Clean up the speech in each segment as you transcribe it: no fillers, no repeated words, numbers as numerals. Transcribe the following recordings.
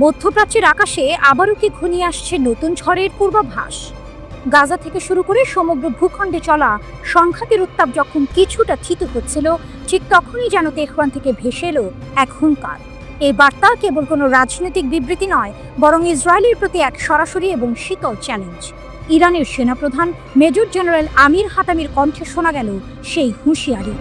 মধ্যপ্রাচ্যের আকাশে আবারও কি ঘনিয়ে আসছে নতুন ঝড়ের পূর্বাভাস? গাজা থেকে শুরু করে সমগ্র ভূখণ্ডে চলা সংঘাতের উত্তাপ যখন কিছুটা থিতু হচ্ছিল, ঠিক তখনই যেন তেহরান থেকে ভেসে এলো এক হুঙ্কার। এই বার্তা কেবল কোনো রাজনৈতিক বিবৃতি নয়, বরং ইসরায়েলের প্রতি এক সরাসরি এবং শীতল চ্যালেঞ্জ। ইরানের সেনাপ্রধান মেজর জেনারেল আমির হাতামির কণ্ঠে শোনা গেল সেই হুঁশিয়ারি।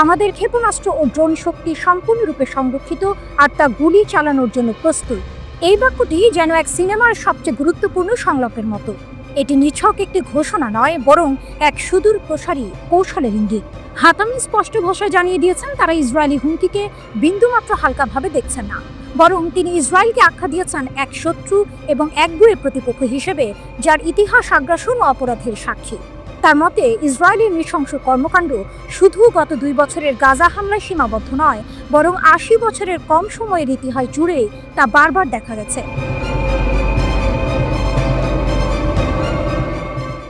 আমাদের ক্ষেপণাস্ত্র ও ড্রোন শক্তি সম্পূর্ণরূপে সংরক্ষিত, আর তা গুলি চালানোর জন্য প্রস্তুত। এই বাক্যটি যেন এক সিনেমার সবচেয়ে গুরুত্বপূর্ণ সংলাপের মতো। এটি নিছক একটি ঘোষণা নয়, বরং এক সুদূর প্রসারী কৌশলের ইঙ্গিত। হাতামি স্পষ্ট ভাষায় জানিয়ে দিয়েছেন তারা ইসরায়েলি হুমকিকে বিন্দুমাত্র হালকাভাবে দেখছেন না, বরং তিনি ইসরায়েলকে আখ্যা দিয়েছেন এক শত্রু এবং একগুঁয়ে প্রতিপক্ষ হিসেবে, যার ইতিহাস আগ্রাসন ও অপরাধের সাক্ষী। তার মতে, ইসরায়েলের নৃশংস কর্মকাণ্ড শুধু গত 2 বছরের গাজা হামলায় সীমাবদ্ধ নয়, বরং 80 বছরের কম সময়ের ইতিহাস জুড়ে তা বারবার দেখা গেছে।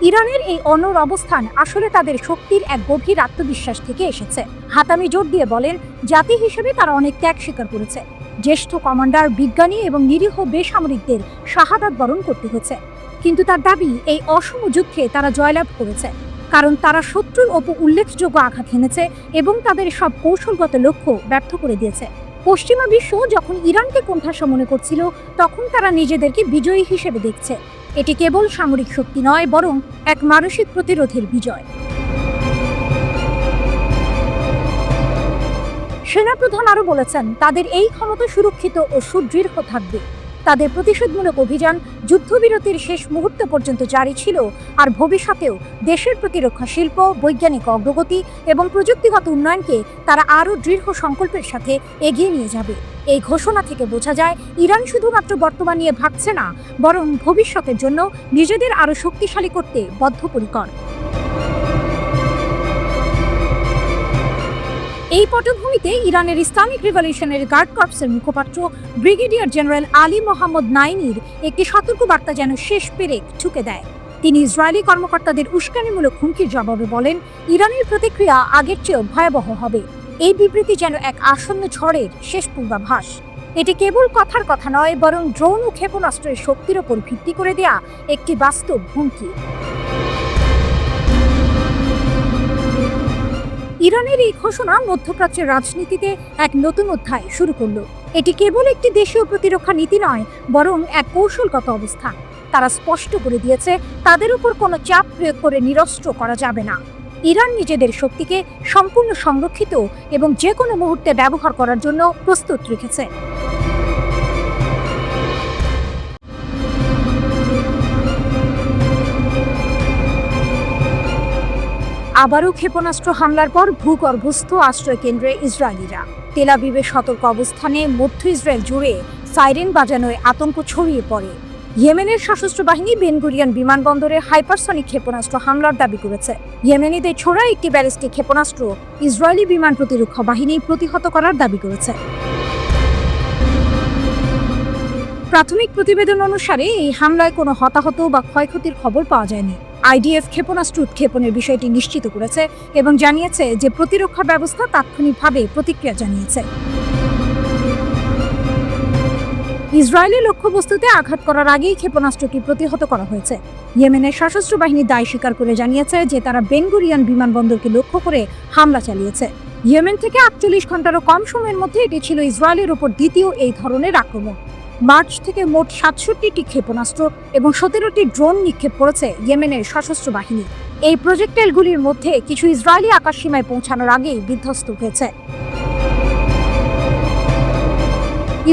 ইরানের এই অনড় অবস্থান আসলে তাদের শক্তির এক গভীর আত্মবিশ্বাস থেকে এসেছে। হাতামি জোর দিয়ে বলেন, জাতি হিসেবে তারা অনেক ত্যাগ স্বীকার করেছে। জ্যেষ্ঠ কমান্ডার, বিজ্ঞানী এবং নিরীহ বেসামরিকদের শাহাদাত বরণ করতে হয়েছে। কিন্তু তার দাবি, এই অসম যুদ্ধে তারা জয়লাভ করেছে, কারণ তারা শত্রুর ওপর উল্লেখযোগ্য আঘাত হেনেছে এবং তাদের সব কৌশলগত লক্ষ্য ব্যর্থ করে দিয়েছে। পশ্চিমা বিশ্ব যখন ইরানকে কোণঠাসা মনে করছিল, তখন তারা নিজেদেরকে বিজয়ী হিসেবে দেখছে। এটি কেবল সামরিক শক্তি নয়, বরং এক মানসিক প্রতিরোধের বিজয়। সেনাপ্রধান আরও বলেছেন, তাদের এই ক্ষমতা সুরক্ষিত ও সুদৃঢ় থাকবে। তাদের প্রতিশোধমূলক অভিযান যুদ্ধবিরতির শেষ মুহূর্ত পর্যন্ত জারি ছিল, আর ভবিষ্যতেও দেশের প্রতিরক্ষা শিল্প, বৈজ্ঞানিক অগ্রগতি এবং প্রযুক্তিগত উন্নয়নকে তারা আরও দৃঢ় সংকল্পের সাথে এগিয়ে নিয়ে যাবে। এই ঘোষণা থেকে বোঝা যায়, ইরান শুধুমাত্র বর্তমান নিয়ে ভাবছে না, বরং ভবিষ্যতের জন্য নিজেদের আরও শক্তিশালী করতে বদ্ধপরিকর। এই পটভূমিতে ইরানের ইসলামিক রিভলিউশনারি গার্ড কর্পসের মুখপাত্র ব্রিগেডিয়ার জেনারেল আলী মোহাম্মদ নাইনির একটি সতর্কবার্তা যেন শেষ পেরেক ঠুকে দেয়। তিনি ইসরায়েলি কর্মকর্তাদের উস্কানিমূলক হুমকির জবাবে বলেন, ইরানের প্রতিক্রিয়া আগের চেয়েও ভয়াবহ হবে। এই বিবৃতি যেন এক আসন্ন ঝড়ের শেষ পূর্বাভাস। এটি কেবল কথার কথা নয়, বরং ড্রোন ও ক্ষেপণাস্ত্রের শক্তির ওপর ভিত্তি করে দেয়া একটি বাস্তব হুমকি। ইরানের এই ঘোষণা মধ্যপ্রাচ্যের রাজনীতিতে এক নতুন অধ্যায় শুরু করল। এটি কেবল একটি দেশীয় প্রতিরক্ষা নীতি নয়, বরং এক কৌশলগত অবস্থান। তারা স্পষ্ট করে দিয়েছে, তাদের উপর কোনো চাপ প্রয়োগ করে নিরস্ত্র করা যাবে না। ইরান নিজেদের শক্তিকে সম্পূর্ণ সংরক্ষিত এবং যে কোনো মুহূর্তে ব্যবহার করার জন্য প্রস্তুত রেখেছে। আবারও ক্ষেপণাস্ত্র হামলার পর ভূগর্ভস্থ আশ্রয় কেন্দ্রে ইসরায়েলিরা। তেল আবিবের সতর্ক অবস্থানে মধ্য ইসরায়েল জুড়ে সাইরেন বাজানোয় আতঙ্ক ছড়িয়ে পড়ে। ইয়েমেনের সশস্ত্র বাহিনী বেন গুরিয়ন বিমানবন্দরে হাইপারসনিক ক্ষেপণাস্ত্র হামলার দাবি করেছে। ইয়েমেনিদের ছোড়া একটি ব্যালিস্টিক ক্ষেপণাস্ত্র ইসরায়েলি বিমান প্রতিরক্ষা বাহিনী প্রতিহত করার দাবি করেছে। প্রাথমিক প্রতিবেদন অনুসারে এই হামলায় কোনো হতাহত বা ক্ষয়ক্ষতির খবর পাওয়া যায়নি। আইডিএফ ক্ষেপণাস্ত্র উৎক্ষেপণের বিষয়টি নিশ্চিত করেছে এবং জানিয়েছে যে প্রতিরক্ষা ব্যবস্থা তাৎক্ষণিকভাবে প্রতিক্রিয়া জানিয়েছে। ইসরায়েলের লক্ষ্যবস্তুতে আঘাত করার আগেই ক্ষেপণাস্ত্রটি প্রতিহত করা হয়েছে। ইয়েমেনের সশস্ত্র বাহিনী দায় স্বীকার করে জানিয়েছে যে তারা বেন গুরিয়ন বিমানবন্দরকে লক্ষ্য করে হামলা চালিয়েছে। ইয়েমেন থেকে 48 ঘন্টারও কম সময়ের মধ্যে এটি ছিল ইসরায়েলের উপর দ্বিতীয় এই ধরনের আক্রমণ। মার্চ থেকে মোট 67টি ক্ষেপণাস্ত্র এবং 17টি ড্রোন নিক্ষেপ করেছে ইয়েমেনের সশস্ত্র বাহিনী। এই প্রজেক্টাইলগুলির মধ্যে কিছু ইসরায়েলি আকাশসীমায় পৌঁছানোর আগেই বিধ্বস্ত হয়েছে।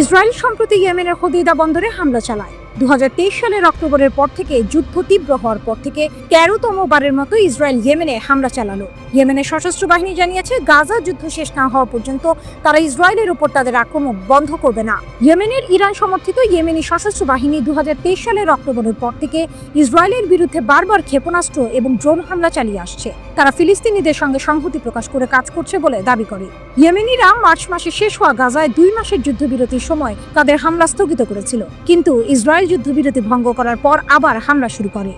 ইসরায়েল সম্প্রতি ইয়েমেনের হোদেইদা বন্দরে হামলা চালায়। 2023 সালের অক্টোবরের পর থেকে যুদ্ধ তীব্র হওয়ার পর থেকে 13তম বারের মতো ইসরায়েল ইয়েমেনে হামলা চালালো। ইয়েমেনের সশস্ত্র বাহিনী জানিয়েছে, গাজা যুদ্ধ শেষ না হওয়া পর্যন্ত তারা ইসরায়েলের উপর তাদের আক্রমণ বন্ধ করবে না। ইয়েমেনের ইরান সমর্থিত ইয়েমেনি সশস্ত্র বাহিনী 2023 সালের অক্টোবরের পর থেকে ইসরায়েলের বিরুদ্ধে বারবার ক্ষেপণাস্ত্র এবং ড্রোন হামলা চালিয়ে আসছে। তারা ফিলিস্তিনিদের সঙ্গে সংহতি প্রকাশ করে কাজ করছে বলে দাবি করে। ইয়েমেনিরা মার্চ মাসে শেষ হওয়া গাজায় 2 মাসের যুদ্ধবিরতির সময় তাদের হামলা স্থগিত করেছিল, কিন্তু ইসরায়েল যুদ্ধবিরতি ভঙ্গ করার পর আবার হামলা শুরু করে।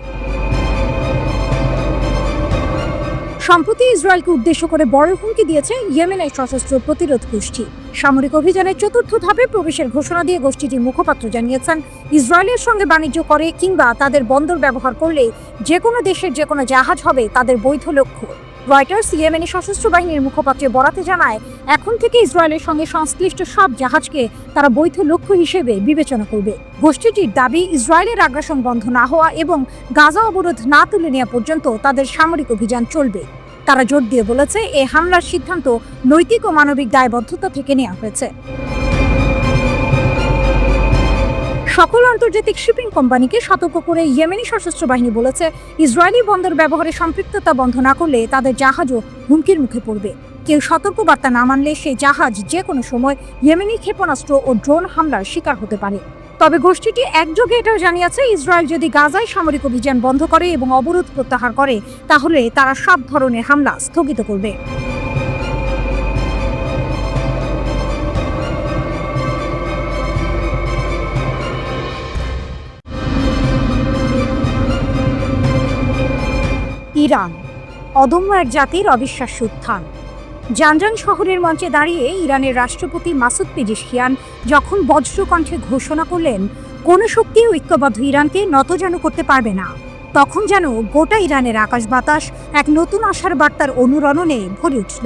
সম্প্রতি ইসরায়েলকে উদ্দেশ্য করে বড় হুমকি দিয়েছে ইয়েমেনের সশস্ত্র প্রতিরোধ গোষ্ঠী। সামরিক অভিযানের চতুর্থ ধাপে প্রবেশের ঘোষণা দিয়ে গোষ্ঠীটির মুখপাত্র জানিয়েছেন, ইসরায়েলের সঙ্গে বাণিজ্য করে কিংবা তাদের বন্দর ব্যবহার করলে যে কোনো দেশের যে কোনো জাহাজ হবে তাদের বৈধ লক্ষ্য। রয়টার্স ইয়েমেনি সশস্ত্র বাহিনীর মুখপাত্রের বরাতে জানায়, এখন থেকে ইসরায়েলের সঙ্গে সংশ্লিষ্ট সব জাহাজকে তারা বৈধ লক্ষ্য হিসেবে বিবেচনা করবে। গোষ্ঠীটির দাবি, ইসরায়েলের আগ্রাসন বন্ধ না হওয়া এবং গাজা অবরোধ না তুলে নেওয়া পর্যন্ত তাদের সামরিক অভিযান চলবে। তারা জোর দিয়ে বলেছে, এই হামলার সিদ্ধান্ত নৈতিক ও মানবিক দায়বদ্ধতা থেকে নেওয়া হয়েছে। সকল আন্তর্জাতিক শিপিং কোম্পানিকে সতর্ক করে ইয়েমেনি সশস্ত্র বাহিনী বলেছে, ইসরায়েলি বন্দর ব্যবহারে সম্পৃক্ততা বন্ধ না করলে তাদের জাহাজও হুমকির মুখে পড়বে। কেউ সতর্কবার্তা না মানলে সেই জাহাজ যে কোনো সময় ইয়েমেনি ক্ষেপণাস্ত্র ও ড্রোন হামলার শিকার হতে পারে। তবে গোষ্ঠীটি একযোগে এটাও জানিয়েছে, ইসরায়েল যদি গাজায় সামরিক অভিযান বন্ধ করে এবং অবরোধ প্রত্যাহার করে তাহলে তারা সব ধরনের হামলা স্থগিত করবে। ইরান অদম্য এক জাতির অবিশ্বাস্য উত্থান। জানজান শহরের মঞ্চে দাঁড়িয়ে ইরানের রাষ্ট্রপতি মাসুদ পেজেশকিয়ান যখন বজ্রকণ্ঠে ঘোষণা করলেন, কোনো শক্তি ঐক্যবদ্ধ ইরানকে নতজানু করতে পারবে না, তখন যেন গোটা ইরানের আকাশ বাতাস এক নতুন আশার বার্তার অনুরণনে ভরে উঠল।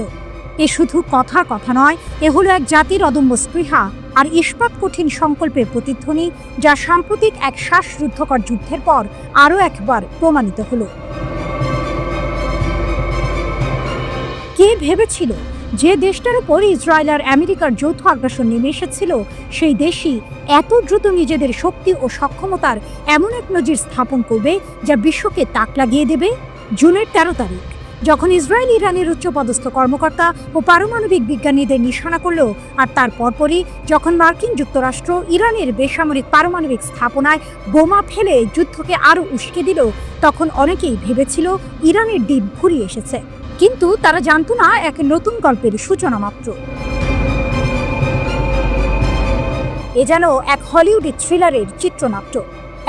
এ শুধু কথার কথা নয়, এ হলো এক জাতির অদম্য স্পৃহা আর ইস্পাত কঠিন সংকল্পের প্রতিধ্বনি, যা সাম্প্রতিক এক শ্বাসরুদ্ধকর যুদ্ধের পর আরও একবার প্রমাণিত হলো। কে ভেবেছিল যে দেশটার উপর ইসরায়েল আর আমেরিকার যৌথ আগ্রাসন নেমে এসেছিল, সেই দেশই এত দ্রুত নিজেদের শক্তি ও সক্ষমতার এমন এক নজির স্থাপন করবে যা বিশ্বকে তাক লাগিয়ে দেবে। জুনের 13 তারিখ যখন ইসরায়েল ইরানের উচ্চপদস্থ কর্মকর্তা ও পারমাণবিক বিজ্ঞানীদের নিশানা করল, আর তার পরপরই যখন মার্কিন যুক্তরাষ্ট্র ইরানের বেসামরিক পারমাণবিক স্থাপনায় বোমা ফেলে যুদ্ধকে আরও উস্কে দিল, তখন অনেকেই ভেবেছিল ইরানের দিন ফুরিয়ে এসেছে। কিন্তু তারা জানতো না, এক নতুন গল্পের সূচনা মাত্র। এ যেন এক হলিউডের থ্রিলারের চিত্রনাট্য।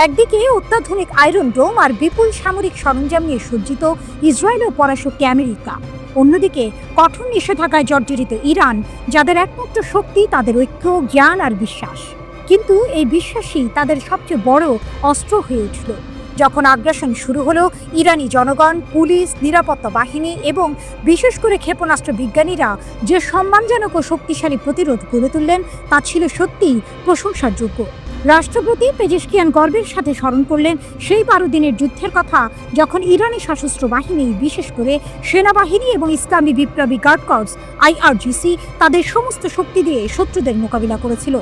একদিকে অত্যাধুনিক আয়রন ডোম আর বিপুল সামরিক সরঞ্জাম নিয়ে সজ্জিত ইসরায়েল ও পরাশক্তি আমেরিকা, অন্যদিকে কঠোর নিষেধাজ্ঞায় জর্জরিত ইরান, যাদের একমাত্র শক্তি তাদের ঐক্য, জ্ঞান আর বিশ্বাস। কিন্তু এই বিশ্বাসই তাদের সবচেয়ে বড় অস্ত্র হয়ে উঠল যখন আগ্রাসন শুরু হলো। ইরানি জনগণ, পুলিশ, নিরাপত্তা বাহিনী এবং বিশেষ করে ক্ষেপণাস্ত্র বিজ্ঞানীরা যে সম্মানজনক ও শক্তিশালী প্রতিরোধ গড়ে তুললেন তা ছিল সত্যিই প্রশংসার যোগ্য। রাষ্ট্রপতি পেজেশকিয়ান গর্বের সাথে স্মরণ করলেন সেই 12 দিনের যুদ্ধের কথা, যখন ইরানি সশস্ত্র বাহিনী, বিশেষ করে সেনাবাহিনী এবং ইসলামী বিপ্লবী গার্ড কর্পস IRGC তাদের সমস্ত শক্তি দিয়ে শত্রুদের মোকাবিলা করেছিল।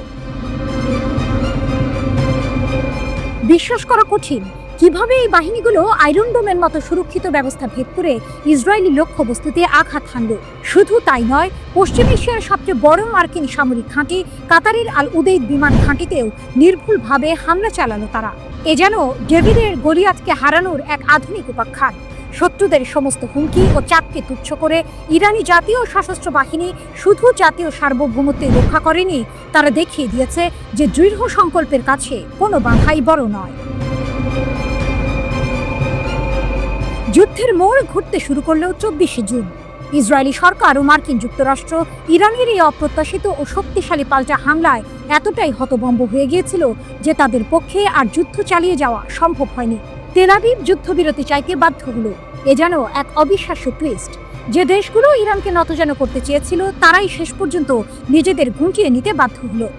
বিশ্বাস করা কঠিন কিভাবে এই বাহিনীগুলো আয়রন ডোমের মতো সুরক্ষিত ব্যবস্থা ভেদ করে ইসরায়েলি লক্ষ্যবস্তুতে আঘাত হানল। শুধু তাই নয়, পশ্চিম এশিয়ার সবচেয়ে বড় মার্কিন সামরিক ঘাঁটি কাতারের আল উদেইদ বিমান ঘাঁটিতেও নির্ভুলভাবে হামলা চালালো তারা। এ যেন ডেভিডের গলিয়াতকে হারানোর এক আধুনিক উপাখ্যান। শত্রুদের সমস্ত হুমকি ও চাপকে তুচ্ছ করে ইরানি জাতীয় সশস্ত্র বাহিনী শুধু জাতীয় সার্বভৌমত্ব রক্ষা করেনি, তারা দেখিয়ে দিয়েছে যে দৃঢ় সংকল্পের কাছে কোনো বাধাই বড় নয়। যুদ্ধের মোড় ঘুরতে শুরু করল 24শে জুন। ইসরায়েলি সরকার ও মার্কিন যুক্তরাষ্ট্র ইরানের এই অপ্রত্যাশিত ও শক্তিশালী পাল্টা হামলায় এতটাই হতভম্ব হয়ে গিয়েছিল যে তাদের পক্ষে আর যুদ্ধ চালিয়ে যাওয়া সম্ভব হয়নি। তেল আবিব যুদ্ধবিরতি চাইতে বাধ্য হলো। এ যেন এক অবিশ্বাস্য টুইস্ট। যে দেশগুলো ইরানকে নতজানু করতে চেয়েছিল, তারাই শেষ পর্যন্ত নিজেদের গুটিয়ে নিতে বাধ্য হলো।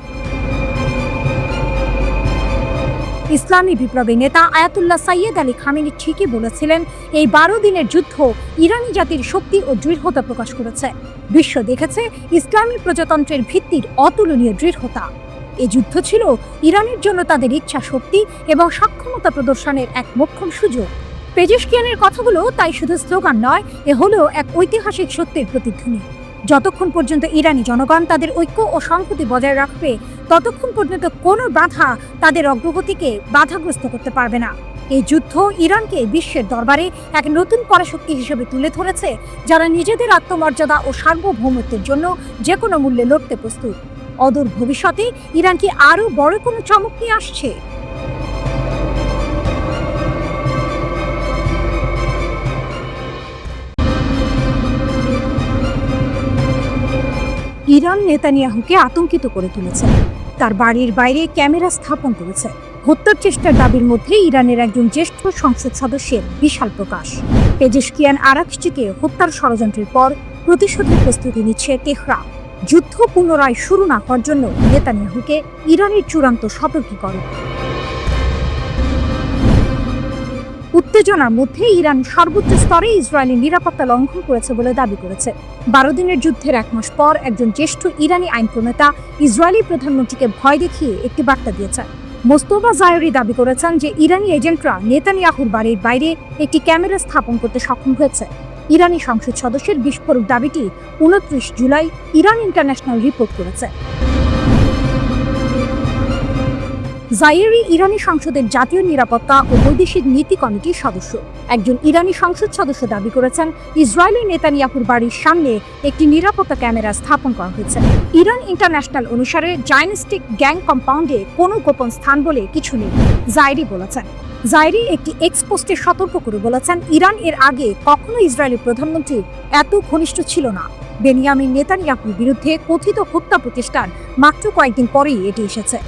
ইসলামী বিপ্লবী নেতা আয়াতুল্লাহ সাইয়েদ আলী খামেনি ঠিকই বলেছিলেন, এই 12 দিনের যুদ্ধ ইরানি জাতির শক্তি ও দৃঢ়তা প্রকাশ করেছে। বিশ্ব দেখেছে ইসলামী প্রজাতন্ত্রের ভিত্তির অতুলনীয় দৃঢ়তা। এই যুদ্ধ ছিল ইরানের জন্য তাদের ইচ্ছা শক্তি এবং সক্ষমতা প্রদর্শনের এক মোক্ষম সুযোগ। পেজেশকিয়ানের কথাগুলো তাই শুধু স্লোগান নয়, এ হলো এক ঐতিহাসিক সত্যের প্রতিধ্বনি। যতক্ষণ পর্যন্ত ইরানি জনগণ তাদের ঐক্য ও সংহতি বজায় রাখবে, ততক্ষণ পর্যন্ত কোনো বাধা তাদের অগ্রগতিকে বাধাগ্রস্ত করতে পারবে না। এই যুদ্ধ ইরানকে বিশ্বের দরবারে এক নতুন পরাশক্তি হিসেবে তুলে ধরেছে, যারা নিজেদের আত্মমর্যাদা ও সার্বভৌমত্বের জন্য যে কোনো মূল্যে লড়তে প্রস্তুত। অদূর ভবিষ্যতে ইরান কি আরও বড় কোনো চমক নিয়ে আসছে? ইরান নেতানিয়াহুকে আতঙ্কিত করে তুলেছে। তার বাড়ির বাইরে ক্যামেরা স্থাপন করেছে। হত্যার চেষ্টার দাবির মধ্যে ইরানের একজন জ্যেষ্ঠ সংসদ সদস্যের বিশাল প্রকাশ। পেজেশকিয়ান আরাকচিকে হত্যার ষড়যন্ত্রের পর প্রতিশোধের প্রস্তুতি নিচ্ছে তেহরান। যুদ্ধ পুনরায় শুরু না হওয়ার জন্য নেতানিয়াহুকে ইরানের চূড়ান্ত সতর্কীকরণ। উত্তেজনার মধ্যে ইরান সর্বোচ্চ স্তরে ইসরায়েলি নিরাপত্তা লঙ্ঘন করেছে বলে দাবি করেছে। 12 দিনের যুদ্ধের 1 মাস পর একজন জ্যেষ্ঠ ইরানি আইন প্রণেতা ইসরায়েলি প্রধানমন্ত্রীকে ভয় দেখিয়ে একটি বার্তা দিয়েছেন। মোস্তফা জায়রি দাবি করেছেন যে ইরানি এজেন্টরা নেতানিয়াহুর বাড়ির বাইরে একটি ক্যামেরা স্থাপন করতে সক্ষম হয়েছে। ইরানি সংসদ সদস্যের বিস্ফোরক দাবিটি 29 জুলাই ইরান ইন্টারন্যাশনাল রিপোর্ট করেছে। জায়েরি ইরানি সংসদের জাতীয় নিরাপত্তা ও বৈদেশিক নীতি কমিটির সদস্য। একজন ইরানি সংসদ সদস্য দাবি করেছেন ইসরায়েলি নেতানিয়াহুর বাড়ির সামনে একটি নিরাপত্তা ক্যামেরা স্থাপন করা হয়েছে। ইরান ইন্টারন্যাশনাল অনুসারে জায়নিস্টিক গ্যাং কম্পাউন্ডে কোনো গোপন স্থান বলে কিছু নেই, জায়েরি বলেছেন। জায়েরি একটি এক্স পোস্টে সতর্ক করে বলেছেন, ইরান এর আগে কখনো ইসরায়েলি প্রধানমন্ত্রী এত ঘনিষ্ঠ ছিল না। বেনিয়ামিন নেতানিয়াহুর বিরুদ্ধে কথিত হত্যা প্রচেষ্টার মাত্র কয়েকদিন পরেই এটি এসেছে।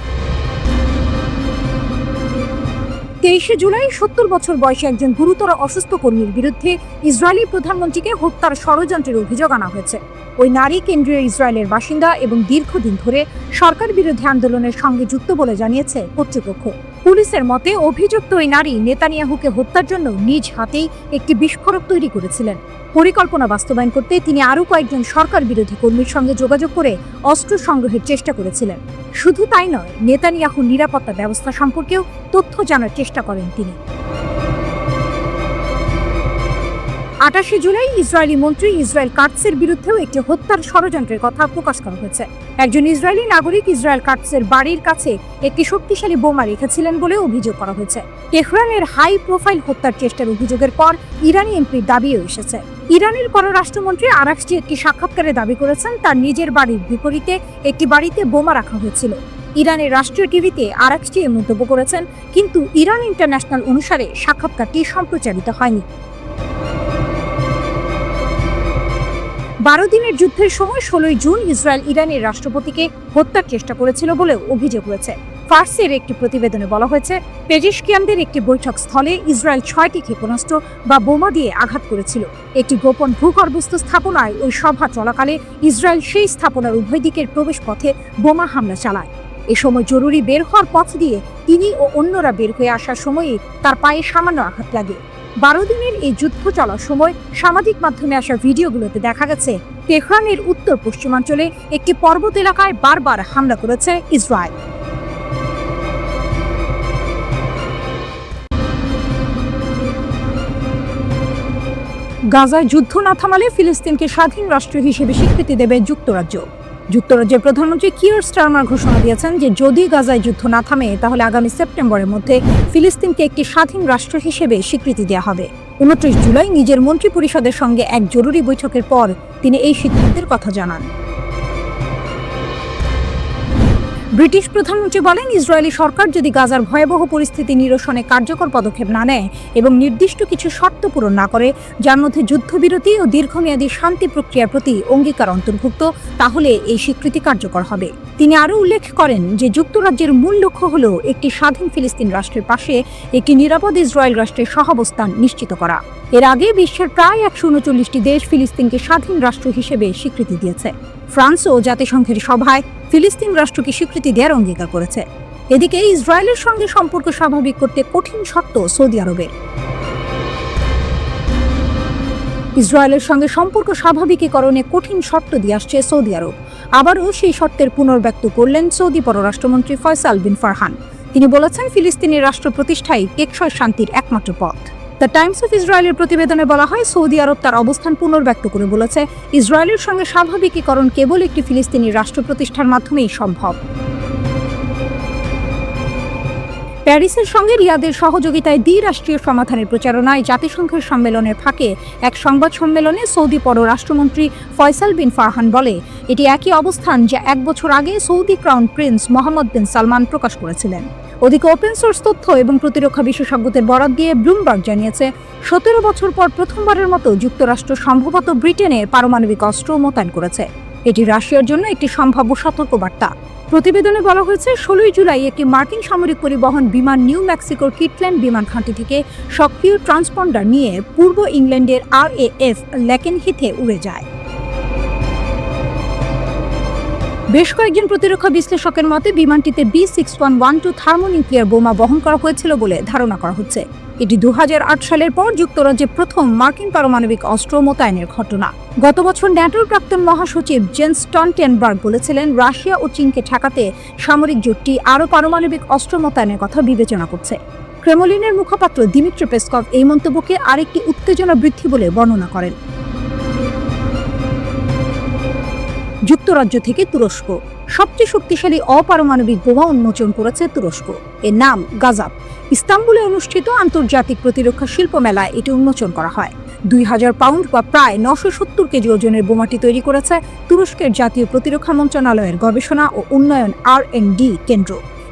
23 জুলাই 70 বছর বয়সী একজন গুরুতর অসুস্থ কর্মীর বিরুদ্ধে ইসরায়েলি প্রধানমন্ত্রীকে হত্যার ষড়যন্ত্রের অভিযোগ আনা হয়েছে। ওই নারী কেন্দ্রীয় ইসরায়েলের বাসিন্দা এবং দীর্ঘদিন ধরে সরকার বিরোধী আন্দোলনের সঙ্গে যুক্ত বলে জানিয়েছে কর্তৃপক্ষ। পুলিশের মতে অভিযুক্ত ওই নারী নেতানিয়াহুকে হত্যার জন্য নিজ হাতেই একটি বিস্ফোরক তৈরি করেছিলেন। পরিকল্পনা বাস্তবায়ন করতে তিনি আরও কয়েকজন সরকার বিরোধী কর্মীর সঙ্গে যোগাযোগ করে অস্ত্র সংগ্রহের চেষ্টা করেছিলেন। শুধু তাই নয়, নেতানিয়াহুর নিরাপত্তা ব্যবস্থা সম্পর্কেও তথ্য জানার চেষ্টা করেন তিনি। 28 জুলাই ইসরায়েলি মন্ত্রী ইসরায়েল কাটসের বিরুদ্ধেও একটি হত্যার ষড়যন্ত্রের কথা প্রকাশ করা হয়েছে। একজন ইসরায়েলি নাগরিক ইসরায়েল কাটসের বাড়ির কাছে একটি শক্তিশালী বোমা রেখেছিলেন বলে অভিযোগ করা হয়েছে। তেহরানের হাই প্রোফাইল হত্যার চেষ্টার অভিযোগের পর ইরানি এমপির দাবিও এসেছে। ইরানের পররাষ্ট্রমন্ত্রী আরাকচি একটি সাক্ষাৎকারে দাবি করেছেন তার নিজের বাড়ির বিপরীতে একটি বাড়িতে বোমা রাখা হয়েছিল। ইরানের রাষ্ট্রীয় টিভিতে আরাকচি এ মন্তব্য করেছেন, কিন্তু ইরান ইন্টারন্যাশনাল অনুসারে সাক্ষাৎকারটি সম্প্রচারিত হয়নি। 12 দিনের যুদ্ধের সময় 16 জুন ইসরায়েল ইরানের রাষ্ট্রপতিকে হত্যার চেষ্টা করেছিল বলেও অভিযোগ রয়েছে। ফার্সের একটি প্রতিবেদনে বলা হয়েছে, পেজেশকিয়ানদের একটি বৈঠক স্থলে ইসরায়েল 6টি ক্ষেপণাস্ত্র বা বোমা দিয়ে আঘাত করেছিল। একটি গোপন ভূগর্ভস্থ স্থাপনায় ওই সভা চলাকালে ইসরায়েল সেই স্থাপনার উভয় দিকের প্রবেশ পথে বোমা হামলা চালায়। এ সময় জরুরি বের হওয়ার পথ দিয়ে তিনি ও অন্যরা বের হয়ে আসার সময়ই তার পায়ে সামান্য আঘাত লাগে। 12 দিনের এই যুদ্ধ চলার সময় সামাজিক মাধ্যমে আসা ভিডিওগুলোতে দেখা গেছে তেহরানের উত্তর পশ্চিমাঞ্চলে একটি পর্বত এলাকায় বারবার হামলা করেছে ইসরায়েল। গাজায় যুদ্ধ না থামালে ফিলিস্তিনকে স্বাধীন রাষ্ট্র হিসেবে স্বীকৃতি দেবে যুক্তরাজ্য। যুক্তরাজ্যের প্রধানমন্ত্রী কিয়ার স্টারমার ঘোষণা দিয়েছেন যে যদি গাজায় যুদ্ধ না থামে তাহলে আগামী সেপ্টেম্বরের মধ্যে ফিলিস্তিনকে একটি স্বাধীন রাষ্ট্র হিসেবে স্বীকৃতি দেওয়া হবে। 29 জুলাই নিজের মন্ত্রী পরিষদের সঙ্গে এক জরুরি বৈঠকের পর তিনি এই সিদ্ধান্তের কথা জানান। ব্রিটিশ প্রধানমন্ত্রী বলেন, ইসরায়েলি সরকার যদি গাজার ভয়াবহ পরিস্থিতি নিরসনে কার্যকর পদক্ষেপ না নেয় এবং নির্দিষ্ট কিছু শর্ত পূরণ না করে, যার মধ্যে যুদ্ধবিরতি ও দীর্ঘমেয়াদী শান্তি প্রক্রিয়ার প্রতি অঙ্গীকার অন্তর্ভুক্ত, তাহলে এই স্বীকৃতি কার্যকর হবে। তিনি আরও উল্লেখ করেন যে যুক্তরাজ্যের মূল লক্ষ্য হল একটি স্বাধীন ফিলিস্তিন রাষ্ট্রের পাশে একটি নিরাপদ ইসরায়েল রাষ্ট্রের সহাবস্থান নিশ্চিত করা। এর আগে বিশ্বের প্রায় 139টি দেশ ফিলিস্তিনকে স্বাধীন রাষ্ট্র হিসেবে স্বীকৃতি দিয়েছে। ফ্রান্সও জাতিসংঘের সভায় ফিলিস্তিন রাষ্ট্রকে স্বীকৃতি দেওয়ার অঙ্গীকার করেছে। এদিকে ইসরায়েলের সঙ্গে সম্পর্ক স্বাভাবিক করতে কঠিন শর্ত সৌদি আরবের। ইসরায়েলের সঙ্গে সম্পর্ক স্বাভাবিকীকরণে কঠিন শর্ত দিয়ে আসছে সৌদি আরব। আবারও সেই শর্তের পুনর্ব্যক্ত করলেন সৌদি পররাষ্ট্রমন্ত্রী ফয়সাল বিন ফারহান। তিনি বলেছেন, ফিলিস্তিনের রাষ্ট্র প্রতিষ্ঠাই টেকসই শান্তির একমাত্র পথ। দ্য টাইমস অফ ইসরায়েলের প্রতিবেদনে বলা হয়, সৌদি আরব তার অবস্থান পুনর্ব্যক্ত করে বলেছে, ইসরায়েলের সঙ্গে স্বাভাবিকীকরণ কেবল একটি ফিলিস্তিনি রাষ্ট্র প্রতিষ্ঠার মাধ্যমেই সম্ভব। প্যারিসের সঙ্গে রিয়াদের সহযোগিতায় দ্বিরাষ্ট্রীয় সমাধানের প্রচারণায় জাতিসংঘের সম্মেলনের ফাঁকে এক সংবাদ সম্মেলনে সৌদি পররাষ্ট্রমন্ত্রী ফয়সাল বিন ফারহান বলে, এটি একই অবস্থান যা 1 বছর আগে সৌদি ক্রাউন প্রিন্স মোহাম্মদ বিন সালমান প্রকাশ করেছিলেন। ওদিকে ওপেন সোর্স তথ্য এবং প্রতিরক্ষা বিশেষজ্ঞদের বরাত দিয়ে ব্লুমবার্গ জানিয়েছে, 17 বছর পর প্রথমবারের মতো যুক্তরাষ্ট্র সম্ভবত ব্রিটেনের পারমাণবিক অস্ত্র মোতায়েন করেছে। এটি রাশিয়ার জন্য একটি সম্ভাব্য সতর্কবার্তা। প্রতিবেদনে বলা হয়েছে 16 জুলাই একটি মার্কিন সামরিক পরিবহন বিমান নিউ মেক্সিকোর কিটল্যান্ড বিমান ঘাঁটি থেকে সক্রিয় ট্রান্সপন্ডার নিয়ে পূর্ব ইংল্যান্ডের RAF লেকেনহিথে উড়ে যায়। বেশ কয়েকজন প্রতিরক্ষা বিশ্লেষকের মতে বিমানটিতে B6112 থার্মোনিউক্লিয়ার বোমা বহন করা হয়েছিল বলে ধারণা করা হচ্ছে। এটি 2008 সালের পর যুক্তরাজ্যে প্রথম মার্কিন পারমাণবিক অস্ত্র মোতায়েনের ঘটনা। গত বছর ন্যাটোর প্রাক্তন মহাসচিব জেন্স স্টলটেনবার্গ বলেছিলেন, রাশিয়া ও চীনকে ঠেকাতে সামরিক জোটটি আরও পারমাণবিক অস্ত্র মোতায়েনের কথা বিবেচনা করছে। ক্রেমলিনের মুখপাত্র দিমিত্রি পেসকভ এই মন্তব্যকে আরেকটি উত্তেজনা বৃদ্ধি বলে বর্ণনা করেন। যুক্তরাজ্য থেকে তুরস্ক সবচেয়ে শক্তিশালী অপারমাণবিক বোমা উন্মোচন করেছে তুরস্ক। এর নাম গাজাব। ইস্তাম্বুলে অনুষ্ঠিত আন্তর্জাতিক প্রতিরক্ষা শিল্প মেলায় এটি উন্মোচন করা হয়। 2000 পাউন্ড বা প্রায় 970 কেজি ওজনের বোমাটি তৈরি করেছে তুরস্কের জাতীয় প্রতিরক্ষা মন্ত্রণালয়ের গবেষণা ও উন্নয়ন R&D কেন্দ্র।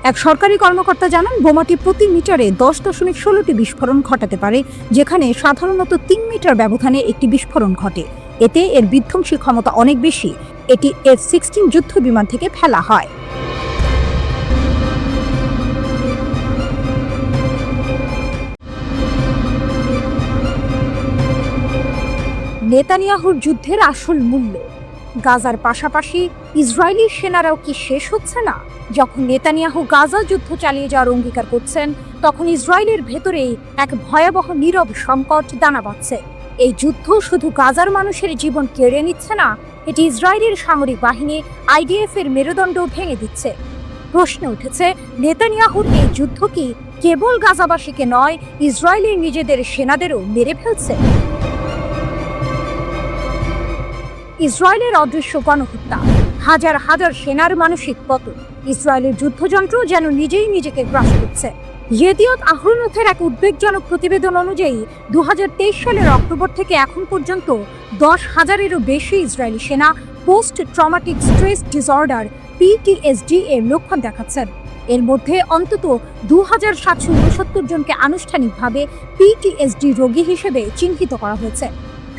এক সরকারি কর্মকর্তা জানান, বোমাটি প্রতি মিটারে 10.16টি বিস্ফোরণ ঘটাতে পারে, যেখানে সাধারণত 3 মিটার ব্যবধানে একটি বিস্ফোরণ ঘটে। এতে এর বিধ্বংসী ক্ষমতা অনেক বেশি। এটি F-16 যুদ্ধ বিমান থেকে ফেলা হয়। নেতানিয়াহুর যুদ্ধের আসল মূল্য। গাজার পাশাপাশি ইসরায়েলি সেনারাও কি শেষ হচ্ছে না? যখন নেতানিয়াহু গাজা যুদ্ধ চালিয়ে যাওয়ার অঙ্গীকার করছেন, তখন ইসরায়েলের ভেতরেই এক ভয়াবহ নীরব সংকট দানা বাঁধছে। এই যুদ্ধ শুধু গাজার মানুষের জীবন কেড়ে নিচ্ছে না, এটি ইসরায়েলের সামরিক বাহিনী IDF এর মেরুদণ্ড ভেঙে দিচ্ছে। প্রশ্ন উঠেছে, নেতানিয়াহুর এই যুদ্ধ কি কেবল গাজাবাসীকে নয়, ইসরায়েলের নিজেদের সেনাদেরও মেরে ফেলছে? ইসরায়েলের অদৃশ্য গণহত্যা, হাজার হাজার সেনার মানসিক পতন, ইসরায়েলের যুদ্ধযন্ত্র যেন নিজেই নিজেকে গ্রাস করছে। ইয়েদিয়ত আহরোনথের এক উদ্বেগজনক প্রতিবেদন অনুযায়ী 2023 সালের অক্টোবর থেকে এখন পর্যন্ত 10,000-এরও বেশি ইসরায়েলি সেনা post traumatic stress disorder PTSD এর লক্ষণ দেখাচ্ছেন। এর মধ্যে অন্তত 2769 জনকে আনুষ্ঠানিকভাবে PTSD রোগী হিসেবে চিহ্নিত করা হয়েছে।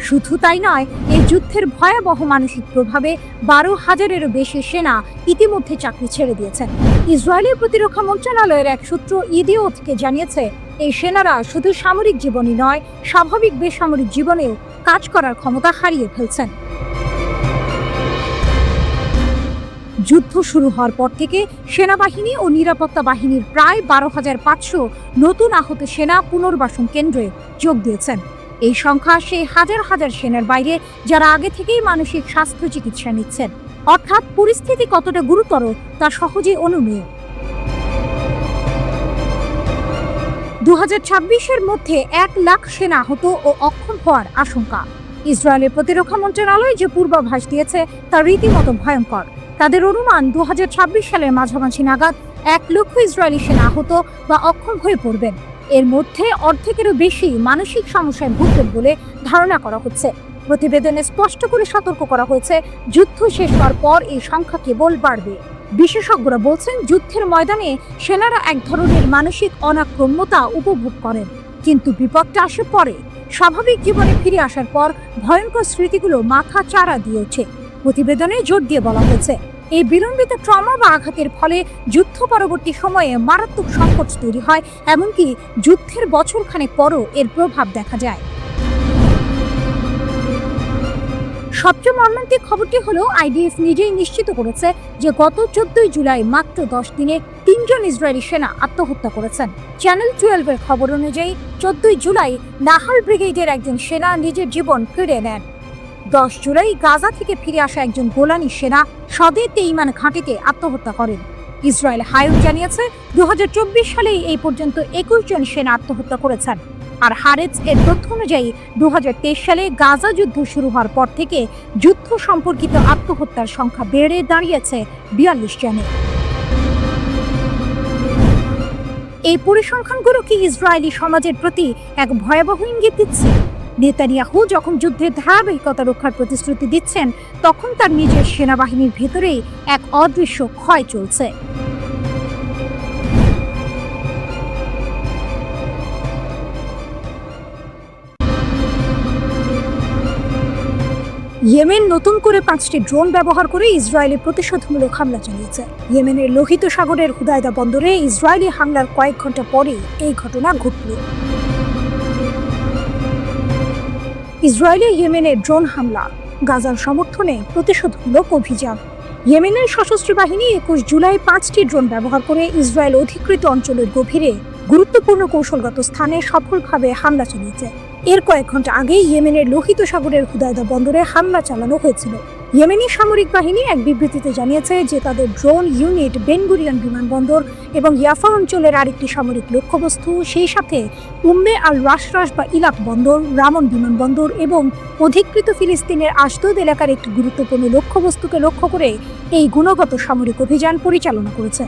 শুধু তাই নয়, এই যুদ্ধের ভয়াবহ মানসিক প্রভাবে 12,000-এরও বেশি সেনা ইতিমধ্যে চাকরি ছেড়ে দিয়েছেন। ইসরায়েলের প্রতিরক্ষা মন্ত্রণালয়ের এক সূত্র ইদিওথকে জানিয়েছে, এই সেনারা শুধু সামরিক জীবনই নয়, স্বাভাবিক বেসামরিক জীবনেও কাজ করার ক্ষমতা হারিয়ে ফেলছেন। যুদ্ধ শুরু হওয়ার পর থেকে সেনাবাহিনী ও নিরাপত্তা বাহিনীর প্রায় 12,500 নতুন আহত সেনা পুনর্বাসন কেন্দ্রে যোগ দিয়েছেন। এই সংখ্যা সেই হাজার হাজার সেনার বাইরে যারা আগে থেকেই মানসিক স্বাস্থ্য চিকিৎসা নিচ্ছেন। অর্থাৎ পরিস্থিতি কতটা গুরুতর তা সহজেই অনুমেয়। 2026-এর মধ্যে 1 লাখ সেনা আহত ও অক্ষম হওয়ার আশঙ্কা। ইসরায়েলের প্রতিরক্ষা মন্ত্রণালয় যে পূর্বাভাস দিয়েছে তা রীতিমতো ভয়ঙ্কর। তাদের অনুমান 2026 সালের মাঝামাঝি নাগাদ 1 লক্ষ ইসরায়েলি সেনা আহত বা অক্ষম হয়ে পড়বেন। এর মধ্যে অর্ধেকেরও বেশি মানসিক সমস্যায় ভুগবেন বলে ধারণা করা হচ্ছে। প্রতিবেদনে স্পষ্ট করে সতর্ক করা হয়েছে, যুদ্ধ শেষ হওয়ার পর এই সংখ্যা কেবল বাড়বে। বিশেষজ্ঞরা বলছেন, যুদ্ধের ময়দানে সেনারা এক ধরনের মানসিক অনাক্রম্যতা উপভোগ করেন, কিন্তু বিপদটা আসে পরে। স্বাভাবিক জীবনে ফিরে আসার পর ভয়ঙ্কর স্মৃতিগুলো মাথা চাড়া দিয়ে ওঠে। প্রতিবেদনে জোর দিয়ে বলা হয়েছে, এই বিলম্বিত ট্রমা বা আঘাতের ফলে যুদ্ধ পরবর্তী সময়ে মারাত্মক সংকট তৈরি হয়, এমনকি যুদ্ধের বছরখানেক পরও এর প্রভাব দেখা যায়। সবচেয়ে মর্মান্তিক খবরটি হলো, IDF নিজেই নিশ্চিত করেছে যে গত 14 জুলাই মাত্র 10 দিনে 3 জন ইসরায়েলি সেনা আত্মহত্যা করেছেন। চ্যানেল 12-এর খবর অনুযায়ী 14 জুলাই নাহাল ব্রিগেডের একজন সেনা নিজের জীবন কেড়ে নেন। 10 জুলাই গাজা থেকে ফিরে আসা একজন গোলানি সেনা সদে তেইমান ঘাঁটিতে আত্মহত্যা করেন। ইসরায়েল হায়ুন জানিয়েছে, 2024 সালেই এই পর্যন্ত 21 জন সেনা আত্মহত্যা করেছেন। আর হারেজ এর তথ্য অনুযায়ী 2023 সালে গাজা যুদ্ধ শুরু হওয়ার পর থেকে যুদ্ধ সম্পর্কিত আত্মহত্যার সংখ্যা বেড়ে দাঁড়িয়েছে 42 জনে। এই পরিসংখ্যানগুলো কি ইসরায়েলি সমাজের প্রতি এক ভয়াবহ ইঙ্গিত দিচ্ছে? নেতানিয়াহু যখন যুদ্ধের ধারাবাহিকতা রক্ষার প্রতিশ্রুতি দিচ্ছেন, তখন তার নিজের সেনাবাহিনীর ভেতরেই এক অদৃশ্য ক্ষয় চলছে। ইয়েমেন নতুন করে 5টি ড্রোন ব্যবহার করে ইসরায়েলি প্রতিশোধমূলক হামলা চালিয়েছে। ইয়েমেনের লোহিত সাগরের হুদায়দা বন্দরে ইসরায়েলি হামলার কয়েক ঘন্টা পরেই এই ঘটনা ঘটল। ইসরায়েলি ইয়েমেনের ড্রোন হামলা, গাজার সমর্থনে প্রতিশোধমূলক অভিযান। ইয়েমেনের সশস্ত্র বাহিনী 21 জুলাই 5টি ড্রোন ব্যবহার করে ইসরায়েল অধিকৃত অঞ্চলের গভীরে গুরুত্বপূর্ণ কৌশলগত স্থানে সফলভাবে হামলা চালিয়েছে। এর কয়েক ঘন্টা আগে ইয়েমেনের লোহিত সাগরের হুদায়দা বন্দরে হামলা চালানো হয়েছিল। ইয়েমেনি সামরিক বাহিনী এক বিবৃতিতে জানিয়েছে যে তাদের ড্রোন ইউনিট বেন গুরিয়ন বিমানবন্দর এবং ইয়াফা অঞ্চলের আরেকটি সামরিক লক্ষ্যবস্তু, সেই সাথে উম্মে আল রাশরাশ বা ইলাত বন্দর, রামন বিমানবন্দর এবং অধিকৃত ফিলিস্তিনের আশদোদ এলাকার একটি গুরুত্বপূর্ণ লক্ষ্যবস্তুকে লক্ষ্য করে এই গুণগত সামরিক অভিযান পরিচালনা করেছে।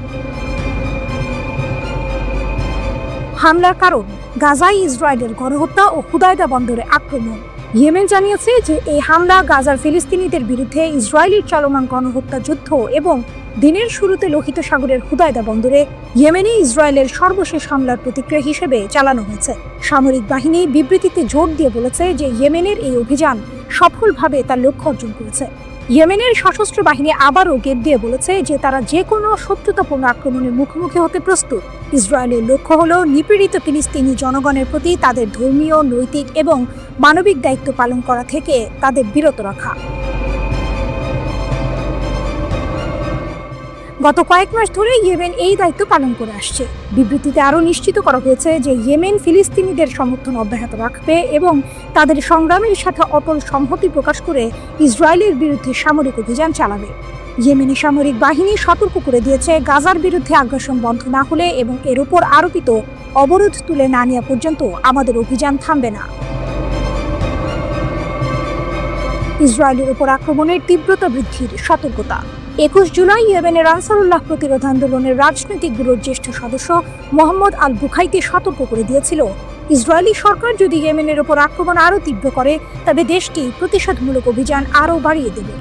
হামলার কারণ গাজায় ইসরায়েলের গণহত্যা ও হুদায়দা বন্দরে আক্রমণ। ইয়েমেন জানিয়েছে যে এই হামলা গাজার ফিলিস্তিনিদের বিরুদ্ধে ইসরায়েলের চলমান গণহত্যা যুদ্ধ এবং দিনের শুরুতে লোহিত সাগরের হুদায়দা বন্দরে ইয়েমেনে ইসরায়েলের সর্বশেষ হামলার প্রতিক্রিয়া হিসেবে চালানো হয়েছে। সামরিক বাহিনী বিবৃতিতে জোর দিয়ে বলেছে যে ইয়েমেনের এই অভিযান সফলভাবে তার লক্ষ্য অর্জন করেছে। ইয়েমেনের সশস্ত্র বাহিনী আবারও গেট দিয়ে বলেছে যে তারা যে কোনো শত্রুতাপূর্ণ আক্রমণের মুখোমুখি হতে প্রস্তুত। ইসরায়েলের লক্ষ্য হল নিপীড়িত ফিলিস্তিনি জনগণের প্রতি তাদের ধর্মীয়, নৈতিক এবং মানবিক দায়িত্ব পালন করা থেকে তাদের বিরত রাখা। গত কয়েক মাস ধরে ইয়েমেন এই দায়িত্ব পালন করে আসছে। বিবৃতিতে আরও নিশ্চিত করা হয়েছে যে ইয়েমেন ফিলিস্তিনিদের সমর্থন অব্যাহত রাখবে এবং তাদের সংগ্রামের সাথে অটল সংহতি প্রকাশ করে ইসরায়েলের বিরুদ্ধে সামরিক অভিযান চালাবে। ইয়েমেনি সামরিক বাহিনী সতর্ক করে দিয়েছে, গাজার বিরুদ্ধে আগ্রাসন বন্ধ না হলে এবং এর উপর আরোপিত অবরোধ তুলে না নেওয়া পর্যন্ত আমাদের অভিযান থামবে না। ইসরায়েলের উপর আক্রমণের তীব্রতা বৃদ্ধির সতর্কতা। 21 জুলাই ইয়েমেনের আনসারুল্লাহ প্রতিরোধ আন্দোলনের রাজনৈতিক ব্যুরোর জ্যেষ্ঠ সদস্য মোহাম্মদ আল বুখাইতি সতর্ক করে দিয়েছিল, ইসরায়েলি সরকার যদি ইয়েমেনের উপর আক্রমণ আরও তীব্র করে তবে দেশটি প্রতিশোধমূলক অভিযান আরও বাড়িয়ে দেবে।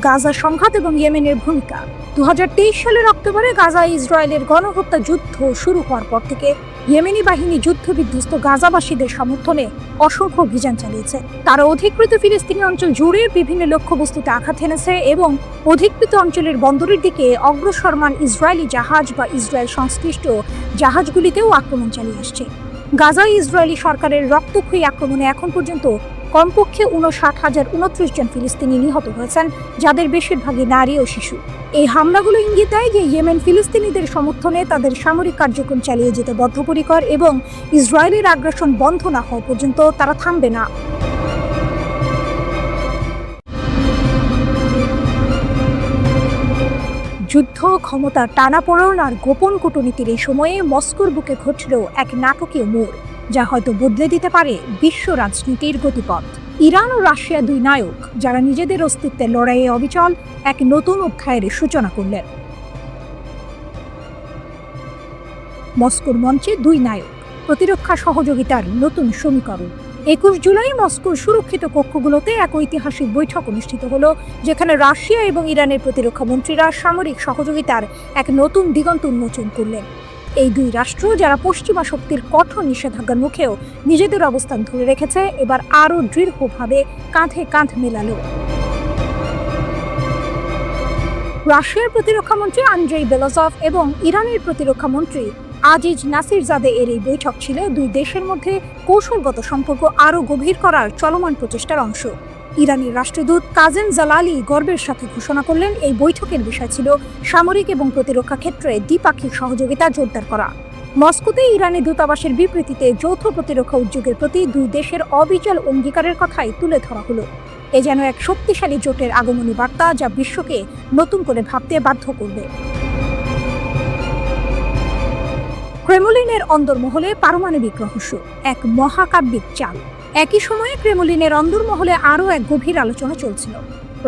গাজা সংঘাত এবং ইয়েমেনের ভূমিকা। 2023 সালের অক্টোবরে গাজায় ইসরায়েলের গণহত্যা যুদ্ধ শুরু হওয়ার পর থেকে ইয়েমেনি বাহিনী যুদ্ধবিধ্বস্ত গাজাবাসীদের সমর্থনে অসংখ্য অভিযান চালিয়েছে। তারা অধিকৃত ফিলিস্তিনি অঞ্চল জুড়ে বিভিন্ন লক্ষ্যবস্তুতে আঘাত হেনেছে এবং অধিকৃত অঞ্চলের বন্দরের দিকে অগ্রসরমান ইসরায়েলি জাহাজ বা ইসরায়েল সংশ্লিষ্ট জাহাজগুলিতেও আক্রমণ চালিয়ে আসছে। গাজায় ইসরায়েলি সরকারের রক্তক্ষয়ী আক্রমণে এখন পর্যন্ত কমপক্ষে 59,029 জন ফিলিস্তিনি নিহত হয়েছেন, যাদের বেশিরভাগই নারী ও শিশু। এই হামলাগুলো ইঙ্গিত দেয় যে ইয়েমেন ফিলিস্তিনিদের সমর্থনে তাদের সামরিক কার্যক্রম চালিয়ে যেতে বদ্ধপরিকর এবং ইসরায়েলের আগ্রাসন বন্ধ না হওয়া পর্যন্ত তারা থামবে না। যুদ্ধ, ক্ষমতা, টানাপোড়েন আর গোপন কূটনীতির এই সময়ে মস্কোর বুকে ঘটল এক নাটকীয় মোড়, যা হয়তো বদলে দিতে পারে বিশ্ব রাজনীতির গতিপথ। ইরান ও রাশিয়া দুই নায়ক, যারা নিজেদের অস্তিত্বের লড়াইয়ে অবিচল, এক নতুন অধ্যায়ের সূচনা করলেন। মস্কোর মঞ্চে দুই নায়ক, প্রতিরক্ষা সহযোগিতার নতুন সমীকরণ। 21 জুলাই মস্কোর সুরক্ষিত কক্ষগুলোতে এক ঐতিহাসিক বৈঠক অনুষ্ঠিত হলো, যেখানে রাশিয়া এবং ইরানের প্রতিরক্ষা মন্ত্রীরা সামরিক সহযোগিতার এক নতুন দিগন্ত উন্মোচন করলেন। এই দুই রাষ্ট্র, যারা পশ্চিমা শক্তির কঠোর নিষেধাজ্ঞার মুখেও নিজেদের অবস্থান ধরে রেখেছে, এবার আরও দৃঢ়ভাবে কাঁধে কাঁধ মেলালো। রাশিয়ার প্রতিরক্ষা মন্ত্রী আন্দ্রেই বেলাজভ এবং ইরানের প্রতিরক্ষা মন্ত্রী আজিজ নাসিরজাদে এর এই বৈঠক ছিল দুই দেশের মধ্যে কৌশলগত সম্পর্ক আরও গভীর করার চলমান প্রচেষ্টার অংশ। ইরানের রাষ্ট্রদূত কাজেম জালালি গর্বের সাথে ঘোষণা করলেন, এই বৈঠকের বিষয় ছিল সামরিক এবং প্রতিরক্ষা ক্ষেত্রে দ্বিপাক্ষিক সহযোগিতা জোরদার করা। মস্কোতে ইরানি দূতাবাসের বিবৃতিতে যৌথ প্রতিরক্ষা উদ্যোগের প্রতি দুই দেশের অবিচল অঙ্গীকারের কথাই তুলে ধরা হলো। এ যেন এক শক্তিশালী জোটের আগমনী বার্তা, যা বিশ্বকে নতুন করে ভাবতে বাধ্য করবে। ক্রেমলিনের অন্দরমহলে পারমাণবিক রহস্য, এক মহাকাব্যিক চাল। একই সময়ে ক্রেমলিনের অন্দরমহলে আরও এক গভীর আলোচনা চলছিল।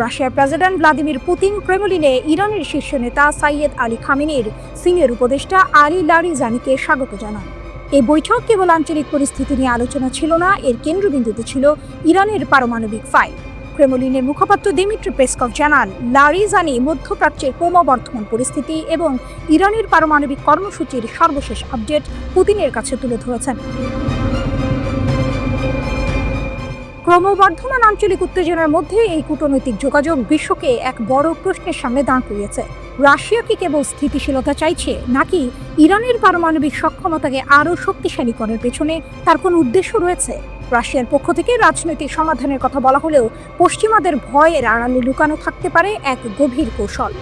রাশিয়ার প্রেসিডেন্ট ভ্লাদিমির পুতিন ক্রেমলিনে ইরানের শীর্ষ নেতা সাইয়েদ আলী খামেনির সিনিয়র উপদেষ্টা আলী লারিজানিকে স্বাগত জানান। এই বৈঠক কেবল আঞ্চলিক পরিস্থিতি নিয়ে আলোচনা ছিল না, এর কেন্দ্রবিন্দুতে ছিল ইরানের পারমাণবিক ফাইল। ক্রেমলিনের মুখপাত্র দিমিত্রি পেসকভ জানান, লারিজানি মধ্যপ্রাচ্যের ক্রমবর্ধমান পরিস্থিতি এবং ইরানের পারমাণবিক কর্মসূচির সর্বশেষ আপডেট পুতিনের কাছে তুলে ধরেছেন। ক্রমবর্ধমান আঞ্চলিক উত্তেজনার মধ্যে এই কূটনৈতিক যোগাযোগ বিশ্বকে এক বড় প্রশ্নের সামনে দাঁড় করিয়েছে। রাশিয়া কি কেবল স্থিতিশীলতা চাইছে, নাকি ইরানের পারমাণবিক সক্ষমতাকে আরও শক্তিশালী করার পেছনে তার কোনো উদ্দেশ্য রয়েছে? রাশিয়ার পক্ষ থেকে রাজনৈতিক সমাধানের কথা বলা হলেও পশ্চিমাদের ভয়ের আড়ালে লুকানো থাকতে পারে এক গভীর কৌশল।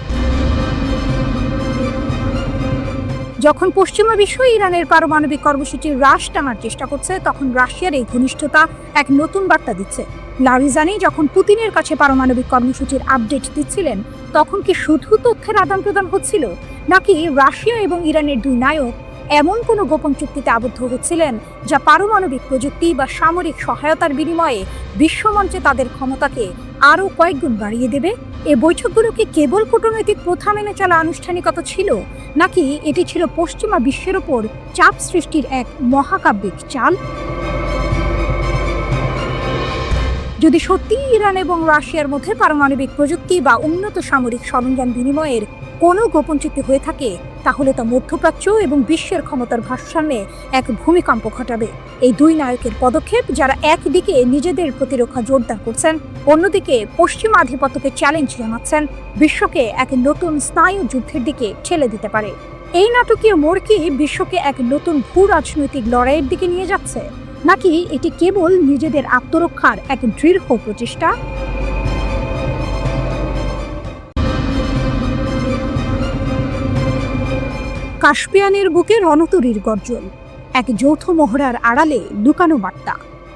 যখন পশ্চিমা বিশ্ব ইরানের পারমাণবিক কর্মসূচির হ্রাস টানার চেষ্টা করছে, তখন রাশিয়ার এই ঘনিষ্ঠতা এক নতুন বার্তা দিচ্ছে। লারিজানি যখন পুতিনের কাছে পারমাণবিক কর্মসূচির আপডেট দিচ্ছিলেন, তখন কি শুধু তথ্যের আদান প্রদান হচ্ছিল, নাকি রাশিয়া এবং ইরানের দুই নায়ক এমন কোনো গোপন চুক্তিতে আবদ্ধ হচ্ছিলেন যা পারমাণবিক প্রযুক্তি বা সামরিক সহায়তার বিনিময়ে বিশ্বমঞ্চে তাদের ক্ষমতাকে আরও কয়েকগুণ বাড়িয়ে দেবে? এই বৈঠকগুলো কি কেবল কূটনৈতিক প্রথা মেনে চলা আনুষ্ঠানিকতা ছিল, নাকি এটি ছিল পশ্চিমা বিশ্বের ওপর চাপ সৃষ্টির এক মহাকাব্যিক চাল? যদি সত্যি ইরান এবং রাশিয়ার মধ্যে পারমাণবিক প্রযুক্তি বা উন্নত সামরিক সরঞ্জাম বিনিময়ের কোনো গোপন চুক্তি হয়ে থাকে, তাহলে তা মধ্যপ্রাচ্য এবং বিশ্বের ক্ষমতার ভারসাম্যে এক ভূমিকম্প ঘটাবে। এই দুই নায়কের পদক্ষেপ, যারা একদিকে নিজেদের প্রতিরক্ষা জোরদার করছেন, অন্যদিকে পশ্চিমা আধিপত্যকে চ্যালেঞ্জ জানাচ্ছেন, বিশ্বকে এক নতুন স্নায়ু যুদ্ধের দিকে ঠেলে দিতে পারে। এই নাটকীয় মোড় কি বিশ্বকে এক নতুন ভূ রাজনৈতিক লড়াইয়ের দিকে নিয়ে যাচ্ছে, নাকি এটি কেবল নিজেদের আত্মরক্ষার এক দৃঢ় প্রচেষ্টা? কাস্পিয়ানের বুকে রণতরীর গর্জন, এক যৌথ মহড়ার আড়ালে লুকানো বার্তা।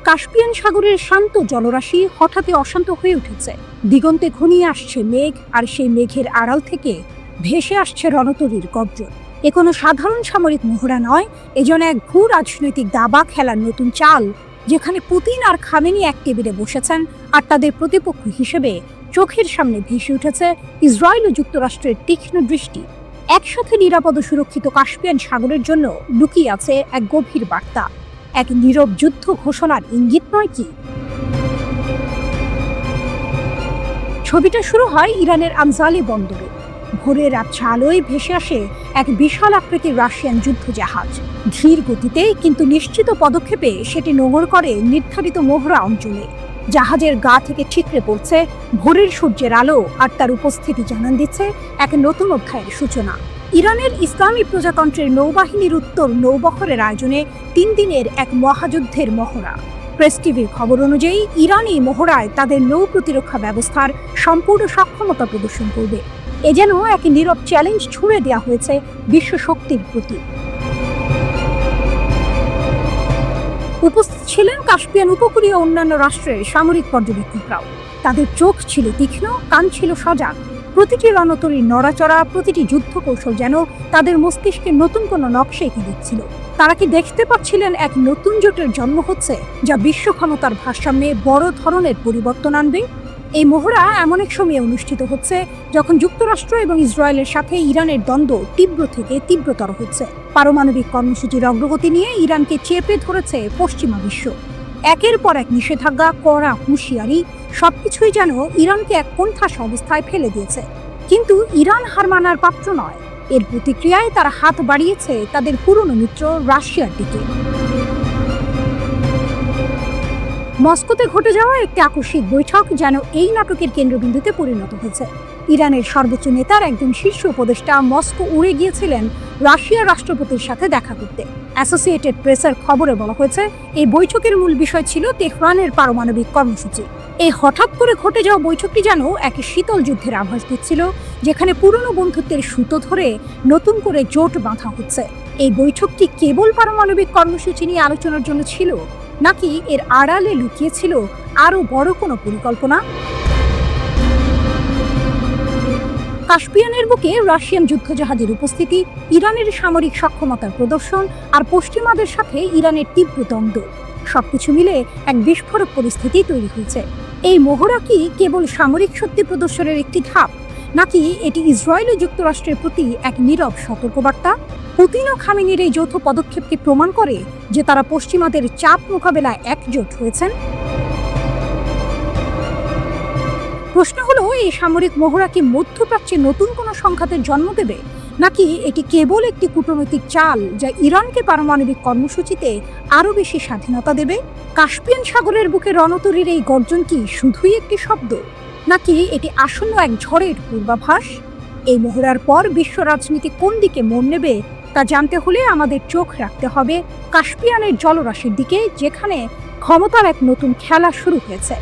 কাস্পিয়ান সাগরের শান্ত জলরাশি হঠাৎই অশান্ত হয়ে উঠেছে। দিগন্তে ঘনিয়ে আসছে মেঘ, আর সেই মেঘের আড়াল থেকে ভেসে আসছে রণতরীর গর্জন। এ কোনো সাধারণ সামরিক মহড়া নয়, এজন্য এক ভূ রাজনৈতিক দাবা খেলার নতুন চাল, যেখানে পুতিন আর খামেনি এক টেবিলে বসেছেন, আর তাদের প্রতিপক্ষ হিসেবে চোখের সামনে ভেসে উঠেছে ইসরায়েল ও যুক্তরাষ্ট্রের তীক্ষ্ণ দৃষ্টি। একসাথে নিরাপদ ও সুরক্ষিত কাস্পিয়ান সাগরের জন্য লুকিয়ে আছে এক গভীর বার্তা, এক নীরব যুদ্ধ ঘোষণার ইঙ্গিত নয় কি? ছবিটা শুরু হয় ইরানের আমজালি বন্দরে। ভোরের আবছা আলোয় ভেসে আসে এক বিশাল আকৃতির রাশিয়ান যুদ্ধ জাহাজ। ধীর গতিতে কিন্তু নিশ্চিত পদক্ষেপে সেটি নোঙর করে নির্ধারিত মহড়া অঞ্চলে। জাহাজের গা থেকে ঠিকরে পড়ছে ভোরের সূর্যের আলো, আর তার উপস্থিতি জানান দিচ্ছে এক নতুন অধ্যায়ের সূচনা। ইরানের ইসলামী প্রজাতন্ত্রের নৌবাহিনীর উত্তর নৌবহরের আয়োজনে 3 দিনের এক মহাযুদ্ধের মহড়া। প্রেস টিভির খবর অনুযায়ী ইরান এই মহড়ায় তাদের নৌ প্রতিরক্ষা ব্যবস্থার সম্পূর্ণ সক্ষমতা প্রদর্শন করবে। এ যেন এক নীরব চ্যালেঞ্জ ছুড়ে দেওয়া হয়েছে বিশ্ব শক্তির প্রতি। উপস্থিত ছিলেন কাস্পিয়ান উপকূলীয় অন্যান্য রাষ্ট্রের সামরিক পর্যবেক্ষকরাও। তাদের চোখ ছিল তীক্ষ্ণ, কান ছিল সজাগ। প্রতিটি রণতরীর নড়াচড়া, প্রতিটি যুদ্ধ কৌশল যেন তাদের মস্তিষ্কে নতুন কোনো নকশা এঁকে দিচ্ছিল। তারা কি দেখতে পাচ্ছিলেন এক নতুন জোটের জন্ম হচ্ছে, যা বিশ্ব ক্ষমতার ভারসাম্যে বড় ধরনের পরিবর্তন আনবে? এই মহড়া এমন এক সময়ে অনুষ্ঠিত হচ্ছে যখন যুক্তরাষ্ট্র এবং ইসরায়েলের সাথে ইরানের দ্বন্দ্ব তীব্র থেকে তীব্রতর হচ্ছে। পারমাণবিক কর্মসূচির অগ্রগতি নিয়ে ইরানকে চেপে ধরেছে পশ্চিমা বিশ্ব। একের পর এক নিষেধাজ্ঞা, কড়া হুঁশিয়ারি, সবকিছুই যেন ইরানকে এক কোণঠাসা অবস্থায় ফেলে দিয়েছে। কিন্তু ইরান হার মানার পাত্র নয়। এর প্রতিক্রিয়ায় তারা হাত বাড়িয়েছে তাদের পুরনো মিত্র রাশিয়ার দিকে। মস্কোতে ঘটে যাওয়া একটি আকস্মিক বৈঠক যেন এই নাটকের কেন্দ্রবিন্দুতে পরিণত হয়েছে। ইরানের সর্বোচ্চ নেতার একজন শীর্ষ উপদেষ্টা মস্কো উড়ে গিয়েছিলেন রাশিয়ার রাষ্ট্রপতির সাথে দেখা করতে। অ্যাসোসিয়েটেড প্রেসের খবরে বলা হয়েছে, এই বৈঠকের মূল বিষয় ছিল তেহরানের পারমাণবিক কর্মসূচি। এই হঠাৎ করে ঘটে যাওয়া বৈঠকটি যেন এক শীতল যুদ্ধের আভাস দিচ্ছিল, যেখানে পুরনো বন্ধুত্বের সুতো ধরে নতুন করে জোট বাঁধা হচ্ছে। এই বৈঠকটি কেবল পারমাণবিক কর্মসূচি নিয়ে আলোচনার জন্য ছিল, নাকি এর আড়ালে লুকিয়ে ছিল আরো বড় কোনো পরিকল্পনা? কাস্পিয়ানের বুকে রাশিয়ান যুদ্ধজাহাজের উপস্থিতি, ইরানের সামরিক সক্ষমতার প্রদর্শন, আর পশ্চিমাদের সাথে ইরানের তীব্র দ্বন্দ্ব, সবকিছু মিলে এক বিস্ফোরক পরিস্থিতি তৈরি হয়েছে। এই মহড়া কি কেবল সামরিক শক্তি প্রদর্শনের একটি ধাপ, নাকি এটি ইসরায়েল ও যুক্তরাষ্ট্রের প্রতি এক নীরব সতর্কবার্তা? পুতিন ও খামেনির এই যৌথ পদক্ষেপকে প্রমাণ করে যে তারা পশ্চিমাদের চাপ মোকাবেলায় একজোট হয়েছেন। প্রশ্ন হলো, এই সামরিক মহড়া কি মধ্যপ্রাচ্যে নতুন কোনো সংঘাতের জন্ম দেবে, নাকি এটি কেবল একটি কূটনৈতিক চাল যা ইরানকে পারমাণবিক কর্মসূচিতে আরও বেশি স্বাধীনতা দেবে? কাস্পিয়ান সাগরের বুকে রণতরীর এই গর্জন কি শুধুই একটি শব্দ, নাকি এটি আসন্ন এক ঝড়ের পূর্বাভাস? এই মহড়ার পর বিশ্ব রাজনীতি কোন দিকে মোড় নেবে তা জানতে হলে আমাদের চোখ রাখতে হবে কাস্পিয়ানের জলরাশির দিকে, যেখানে ক্ষমতার এক নতুন খেলা শুরু হয়েছে।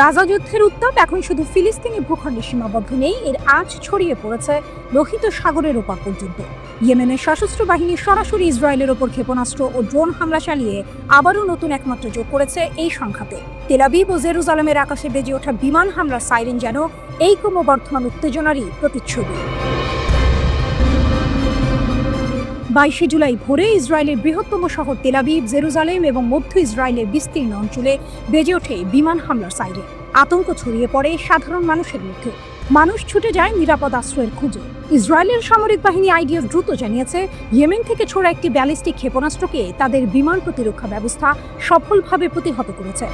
গাজা যুদ্ধের উত্তাপ এখন শুধু ফিলিস্তিনি ভূখণ্ডে সীমাবদ্ধ নেই, এর আঁচ ছড়িয়ে পড়েছে লোহিত সাগরের ওপার পর্যন্ত। ইয়েমেনের সশস্ত্র বাহিনী সরাসরি ইসরায়েলের ওপর ক্ষেপণাস্ত্র ও ড্রোন হামলা চালিয়ে আবারও নতুন একমাত্রা যোগ করেছে এই সংঘাতে। তেল আবিব ও জেরুজালেমের আকাশে বেজে ওঠা বিমান হামলার সাইরেন যেন এই ক্রমবর্ধমান উত্তেজনারই প্রতিচ্ছবি। 22 জুলাই ভোরে ইসরায়েলের বৃহত্তম শহর তেল আবিব, জেরুজালেম এবং মধ্য ইসরায়েলের বিস্তীর্ণ অঞ্চলে বেজে ওঠে বিমান হামলার সাইরেন। আতঙ্ক ছড়িয়ে পড়ে সাধারণ মানুষের মধ্যে। মানুষ ছুটে যায় নিরাপদ আশ্রয়ের খোঁজে। ইসরায়েলের সামরিক বাহিনী আইডিএফ দ্রুত জানিয়েছে, ইয়েমেন থেকে ছোড়া একটি ব্যালিস্টিক ক্ষেপণাস্ত্রকে তাদের বিমান প্রতিরক্ষা ব্যবস্থা সফলভাবে প্রতিহত করেছে।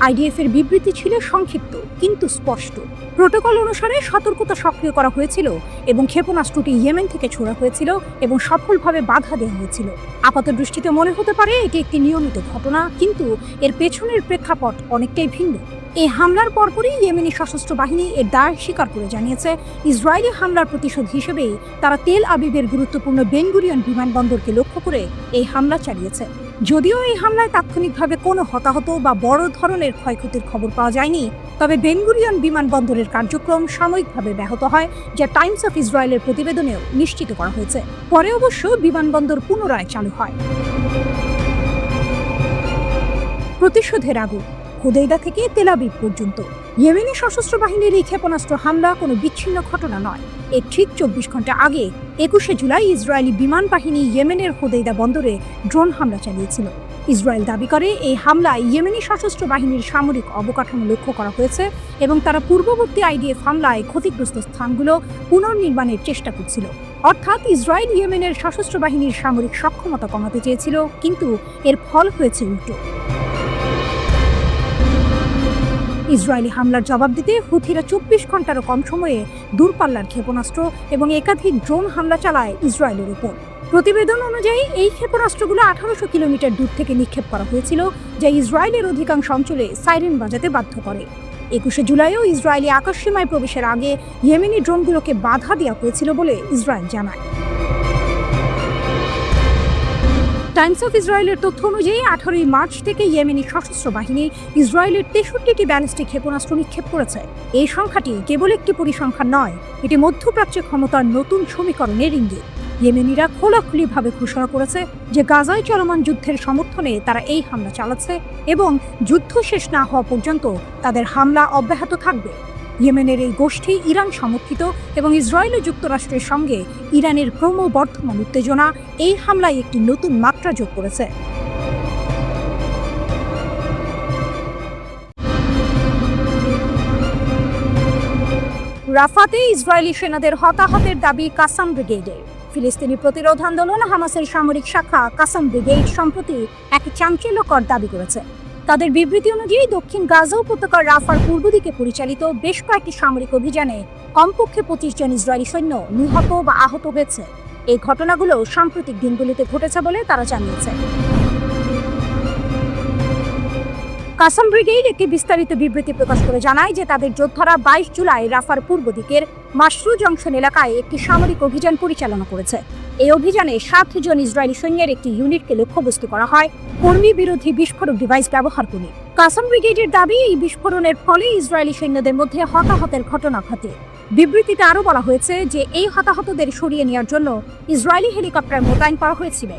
আইডিএফ এর বিবৃতি ছিল সংক্ষিপ্ত কিন্তু স্পষ্ট। প্রোটোকল অনুসারে সতর্কতা সক্রিয় করা হয়েছিল এবং ক্ষেপণাস্ত্রটি ইয়েমেন থেকে ছোড়া হয়েছিল এবং সফলভাবে বাধা দেওয়া হয়েছিল। আপাতদৃষ্টিতে মনে হতে পারে এটি একটি নিয়মিত ঘটনা, কিন্তু এর পেছনের প্রেক্ষাপট অনেকটাই ভিন্ন। এই হামলার পরপরই ইয়েমেনি সশস্ত্র বাহিনী এর দায় স্বীকার করে জানিয়েছে, ইসরায়েলি হামলার প্রতিশোধ হিসেবেই তারা তেল আবিবের গুরুত্বপূর্ণ বেন গুরিয়ন বিমানবন্দরকে লক্ষ্য করে এই হামলা চালিয়েছে। যদিও এই হামলায় তাৎক্ষণিকভাবে কোনো হতাহত বা বড় ধরনের ক্ষয়ক্ষতির খবর পাওয়া যায়নি, তবে বেন গুরিয়ন বিমানবন্দরের কার্যক্রম সাময়িকভাবে ব্যাহত হয়, যা টাইমস অফ ইসরায়েলের প্রতিবেদনেও নিশ্চিত করা হয়েছে। পরে অবশ্য বিমানবন্দর পুনরায় চালু হয়। প্রতিশোধের আগুন হুদাইদা থেকে তেল আবিব পর্যন্ত ইয়েমেনি সশস্ত্র বাহিনীর এই ক্ষেপণাস্ত্র হামলা কোনো বিচ্ছিন্ন ঘটনা নয়। এর ঠিক 24 ঘন্টা আগে 21 জুলাই ইসরায়েলি বিমান বাহিনী ইয়েমেনের হুদাইদা বন্দরে ড্রোন হামলা চালিয়েছিল। ইসরায়েল দাবি করে এই হামলায় ইয়েমেনি সশস্ত্র বাহিনীর সামরিক অবকাঠামো লক্ষ্য করা হয়েছে এবং তারা পূর্ববর্তী আইডিএফ হামলায় ক্ষতিগ্রস্ত স্থানগুলো পুনর্নির্মাণের চেষ্টা করছিল। অর্থাৎ ইসরায়েল ইয়েমেনের সশস্ত্র বাহিনীর সামরিক সক্ষমতা কমাতে চেয়েছিল, কিন্তু এর ফল হয়েছে উল্টো। ইসরায়েলি হামলার জবাব দিতে হুথিরা 24 ঘন্টারও কম সময়ে দূরপাল্লার ক্ষেপণাস্ত্র এবং একাধিক ড্রোন হামলা চালায় ইসরায়েলের উপর। প্রতিবেদন অনুযায়ী এই ক্ষেপণাস্ত্রগুলো 1800 কিলোমিটার দূর থেকে নিক্ষেপ করা হয়েছিল, যা ইসরায়েলের অধিকাংশ অঞ্চলে সাইরেন বাজাতে বাধ্য করে। 21 জুলাইও ইসরায়েলি আকাশসীমায় প্রবেশের আগে ইয়েমেনি ড্রোনগুলোকে বাধা দেওয়া হয়েছিল বলে ইসরায়েল জানায়। টাইমস অফ ইসরায়েলের তথ্য অনুযায়ী 18 মার্চ থেকে ইয়েমেনি সশস্ত্র বাহিনী ইসরায়েলের 63টি ব্যালিস্টিক ক্ষেপণাস্ত্র নিক্ষেপ করেছে। এই সংখ্যাটি কেবল একটি পরিসংখ্যান নয়, এটি মধ্যপ্রাচ্যে ক্ষমতার নতুন সমীকরণের ইঙ্গিত। ইয়েমেনিরা খোলাখুলিভাবে ঘোষণা করেছে যে গাজায় চলমান যুদ্ধের সমর্থনে তারা এই হামলা চালাচ্ছে এবং যুদ্ধ শেষ না হওয়া পর্যন্ত তাদের হামলা অব্যাহত থাকবে। ইয়েমেনের এই গোষ্ঠী ইরান সমর্থিত এবং ইসরায়েল ও যুক্তরাষ্ট্রের সঙ্গে ইরানের ক্রমবর্ধমান উত্তেজনা এই হামলায় একটি নতুন মাত্রা যোগ করেছে। রাফাতে ইসরায়েলি সেনাদের হতাহতের দাবি কাসাম ব্রিগেডের। ফিলিস্তিনি প্রতিরোধ আন্দোলন হামাসের সামরিক শাখা কাসাম ব্রিগেড সম্প্রতি এক চাঞ্চল্যকর দাবি করেছে। তাদের বিবৃতি অনুযায়ী দক্ষিণ গাজা উপত্যকার রাফার পূর্ব দিকে পরিচালিত বেশ কয়েকটি সামরিক অভিযানে কমপক্ষে 25 জন ইসরায়েলি সৈন্য নিহত বা আহত হয়েছে। এই ঘটনাগুলো সাম্প্রতিক দিনগুলিতে ঘটেছে বলে তারা জানিয়েছে। কাসাম ব্রিগেড একটি বিস্তারিত বিবৃতি প্রকাশ করে জানায় যে তাদের যোদ্ধারা 22 জুলাই রাফার পূর্ব দিকের মাশরু জংশন এলাকায় একটি সামরিক অভিযান পরিচালনা করেছে। এই অভিযানে 7 জন ইসরায়েলি সৈন্যের একটি ইউনিটকে লক্ষ্যবস্তু করা হয় কর্মী বিরোধী বিস্ফোরক ডিভাইস ব্যবহার করে। কাসাম ব্রিগেডের দাবি, এই বিস্ফোরণের ফলে ইসরায়েলি সৈন্যদের মধ্যে হতাহতের ঘটনা ঘটে। বিবৃতিতে আরও বলা হয়েছে যে এই হতাহতদের সরিয়ে নেওয়ার জন্য ইসরায়েলি হেলিকপ্টার মোতায়েন করা হয়েছিল।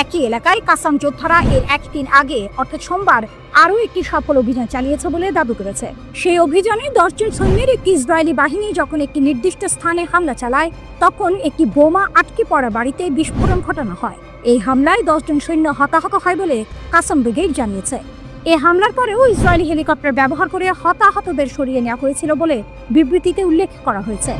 একই এলাকায় কাসাম যোদ্ধারা এর একদিন আগে অর্থাৎ সোমবার আরও একটি সফল অভিযান চালিয়েছে বলে দাবি করেছে। সেই অভিযানে 10 জন সৈন্যের একটি ইসরায়েলি বাহিনী যখন একটি নির্দিষ্ট স্থানে হামলা চালায়, তখন একটি বোমা আটকে পড়া বাড়িতে বিস্ফোরণ ঘটানো হয়। এই হামলায় 10 জন সৈন্য হতাহত হয় বলে কাসাম ব্রিগেড জানিয়েছে। এই হামলার পরেও ইসরায়েলি হেলিকপ্টার ব্যবহার করে হতাহতদের সরিয়ে নেওয়া হয়েছিল বলে বিবৃতিতে উল্লেখ করা হয়েছে।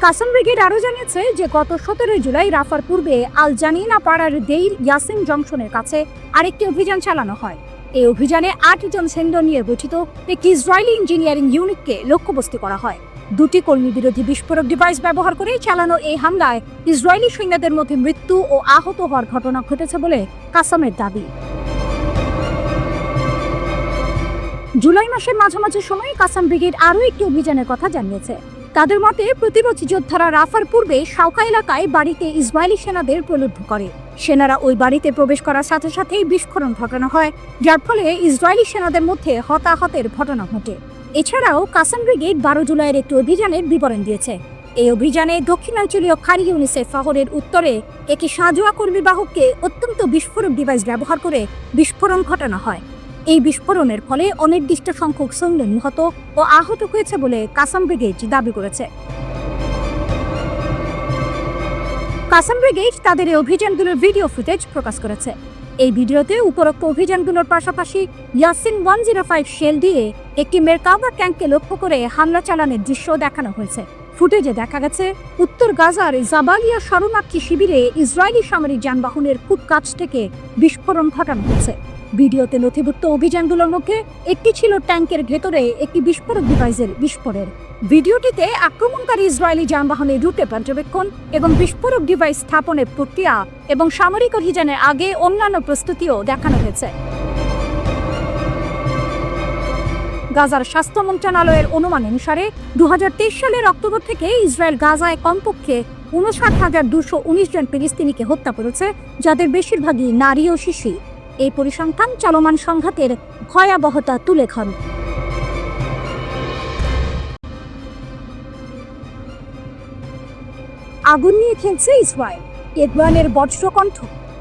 কাসাম ব্রিগেড আরও জানিয়েছে যে গত 17 জুলাই রাফার পূর্বে আল জানিনা পাড়ার দেইর ইয়াসিন জংশনের কাছে আরেকটি অভিযান চালানো হয়। এই অভিযানে 8 জন সৈন্য নিয়ে গঠিত একটি ইসরায়েলি ইঞ্জিনিয়ারিং ইউনিটকে লক্ষ্যবস্তু করা হয়। 2টি কর্মী বিরোধী বিস্ফোরক ডিভাইস ব্যবহার করে চালানো এই হামলায় ইসরায়েলি সৈন্যদের মধ্যে মৃত্যু ও আহত হওয়ার ঘটনা ঘটেছে বলে কাসামের দাবি। জুলাই মাসের মাঝামাঝি সময়ে কাসাম ব্রিগেড আরও একটি অভিযানের কথা জানিয়েছে। তাদের মতে প্রতিরোধী যোদ্ধারা রাফার পূর্বে শাওকা এলাকায় বাড়িতে ইসরায়েলি সেনাদের প্রলুব্ধ করে। সেনারা ওই বাড়িতে প্রবেশ করার সাথে সাথেই বিস্ফোরণ ঘটানো হয়, যার ফলে ইসরায়েলি সেনাদের মধ্যে হতাহতের ঘটনা ঘটে। এছাড়াও কাসাম ব্রিগেড 12 জুলাইয়ের একটি অভিযানের বিবরণ দিয়েছে। এই অভিযানে দক্ষিণাঞ্চলীয় খান ইউনিসেফ শহরের উত্তরে একটি সাঁজোয়া কর্মীবাহককে অত্যন্ত বিস্ফোরক ডিভাইস ব্যবহার করে বিস্ফোরণ ঘটানো হয়। এই বিস্ফোরণের ফলে অনির্দিষ্ট সংখ্যক সৈন্য নিহত ও আহত হয়েছে বলে কাসাম ব্রিগেড দাবি করেছে। কাসাম ব্রিগেড তাদের এই অভিযানগুলোর ভিডিও ফুটেজ প্রকাশ করেছে। এই ভিডিওতে উপরোক্ত অভিযানগুলোর পাশাপাশি ইয়াসিন 105 শেল দিয়ে একটি মেরকাবা ট্যাঙ্ককে লক্ষ্য করে হামলা চালানোর দৃশ্য দেখানো হয়েছে। ফুটেজে দেখা গেছে উত্তর গাজার জাবালিয়া শরণার্থী শিবিরে ইসরায়েলি সামরিক যানবাহনের খুব কাছ থেকে বিস্ফোরণ ঘটানো হয়েছে। ভিডিওতে নথিভুক্ত অভিযানগুলোর মধ্যে একটি ছিল ট্যাঙ্কের ভেতরে একটি বিস্ফোরক ডিভাইসের বিস্ফোরণ। ভিডিওটিতে আক্রমণকারী ইসরায়েলি যানবাহনের রুটে পর্যবেক্ষণ এবং বিস্ফোরক ডিভাইস স্থাপনের প্রক্রিয়া এবং সামরিক অভিযানের আগে অন্যান্য প্রস্তুতিও দেখানো হয়েছে। গাজার স্বাস্থ্য মন্ত্রণালয়ের অনুমান অনুসারে 2023 সালের অক্টোবর থেকে ইসরায়েল গাজায় কমপক্ষে 59,219 জন ফিলিস্তিনিকে হত্যা করেছে, যাদের বেশিরভাগই নারী ও শিশু। এই পরিসংখ্যান চলমান সংঘাতের ভয়াবহতা তুলে ধরে। আগুন নিয়ে খেলছে ইসরায়েল, ইরানের বজ্রকণ্ঠ,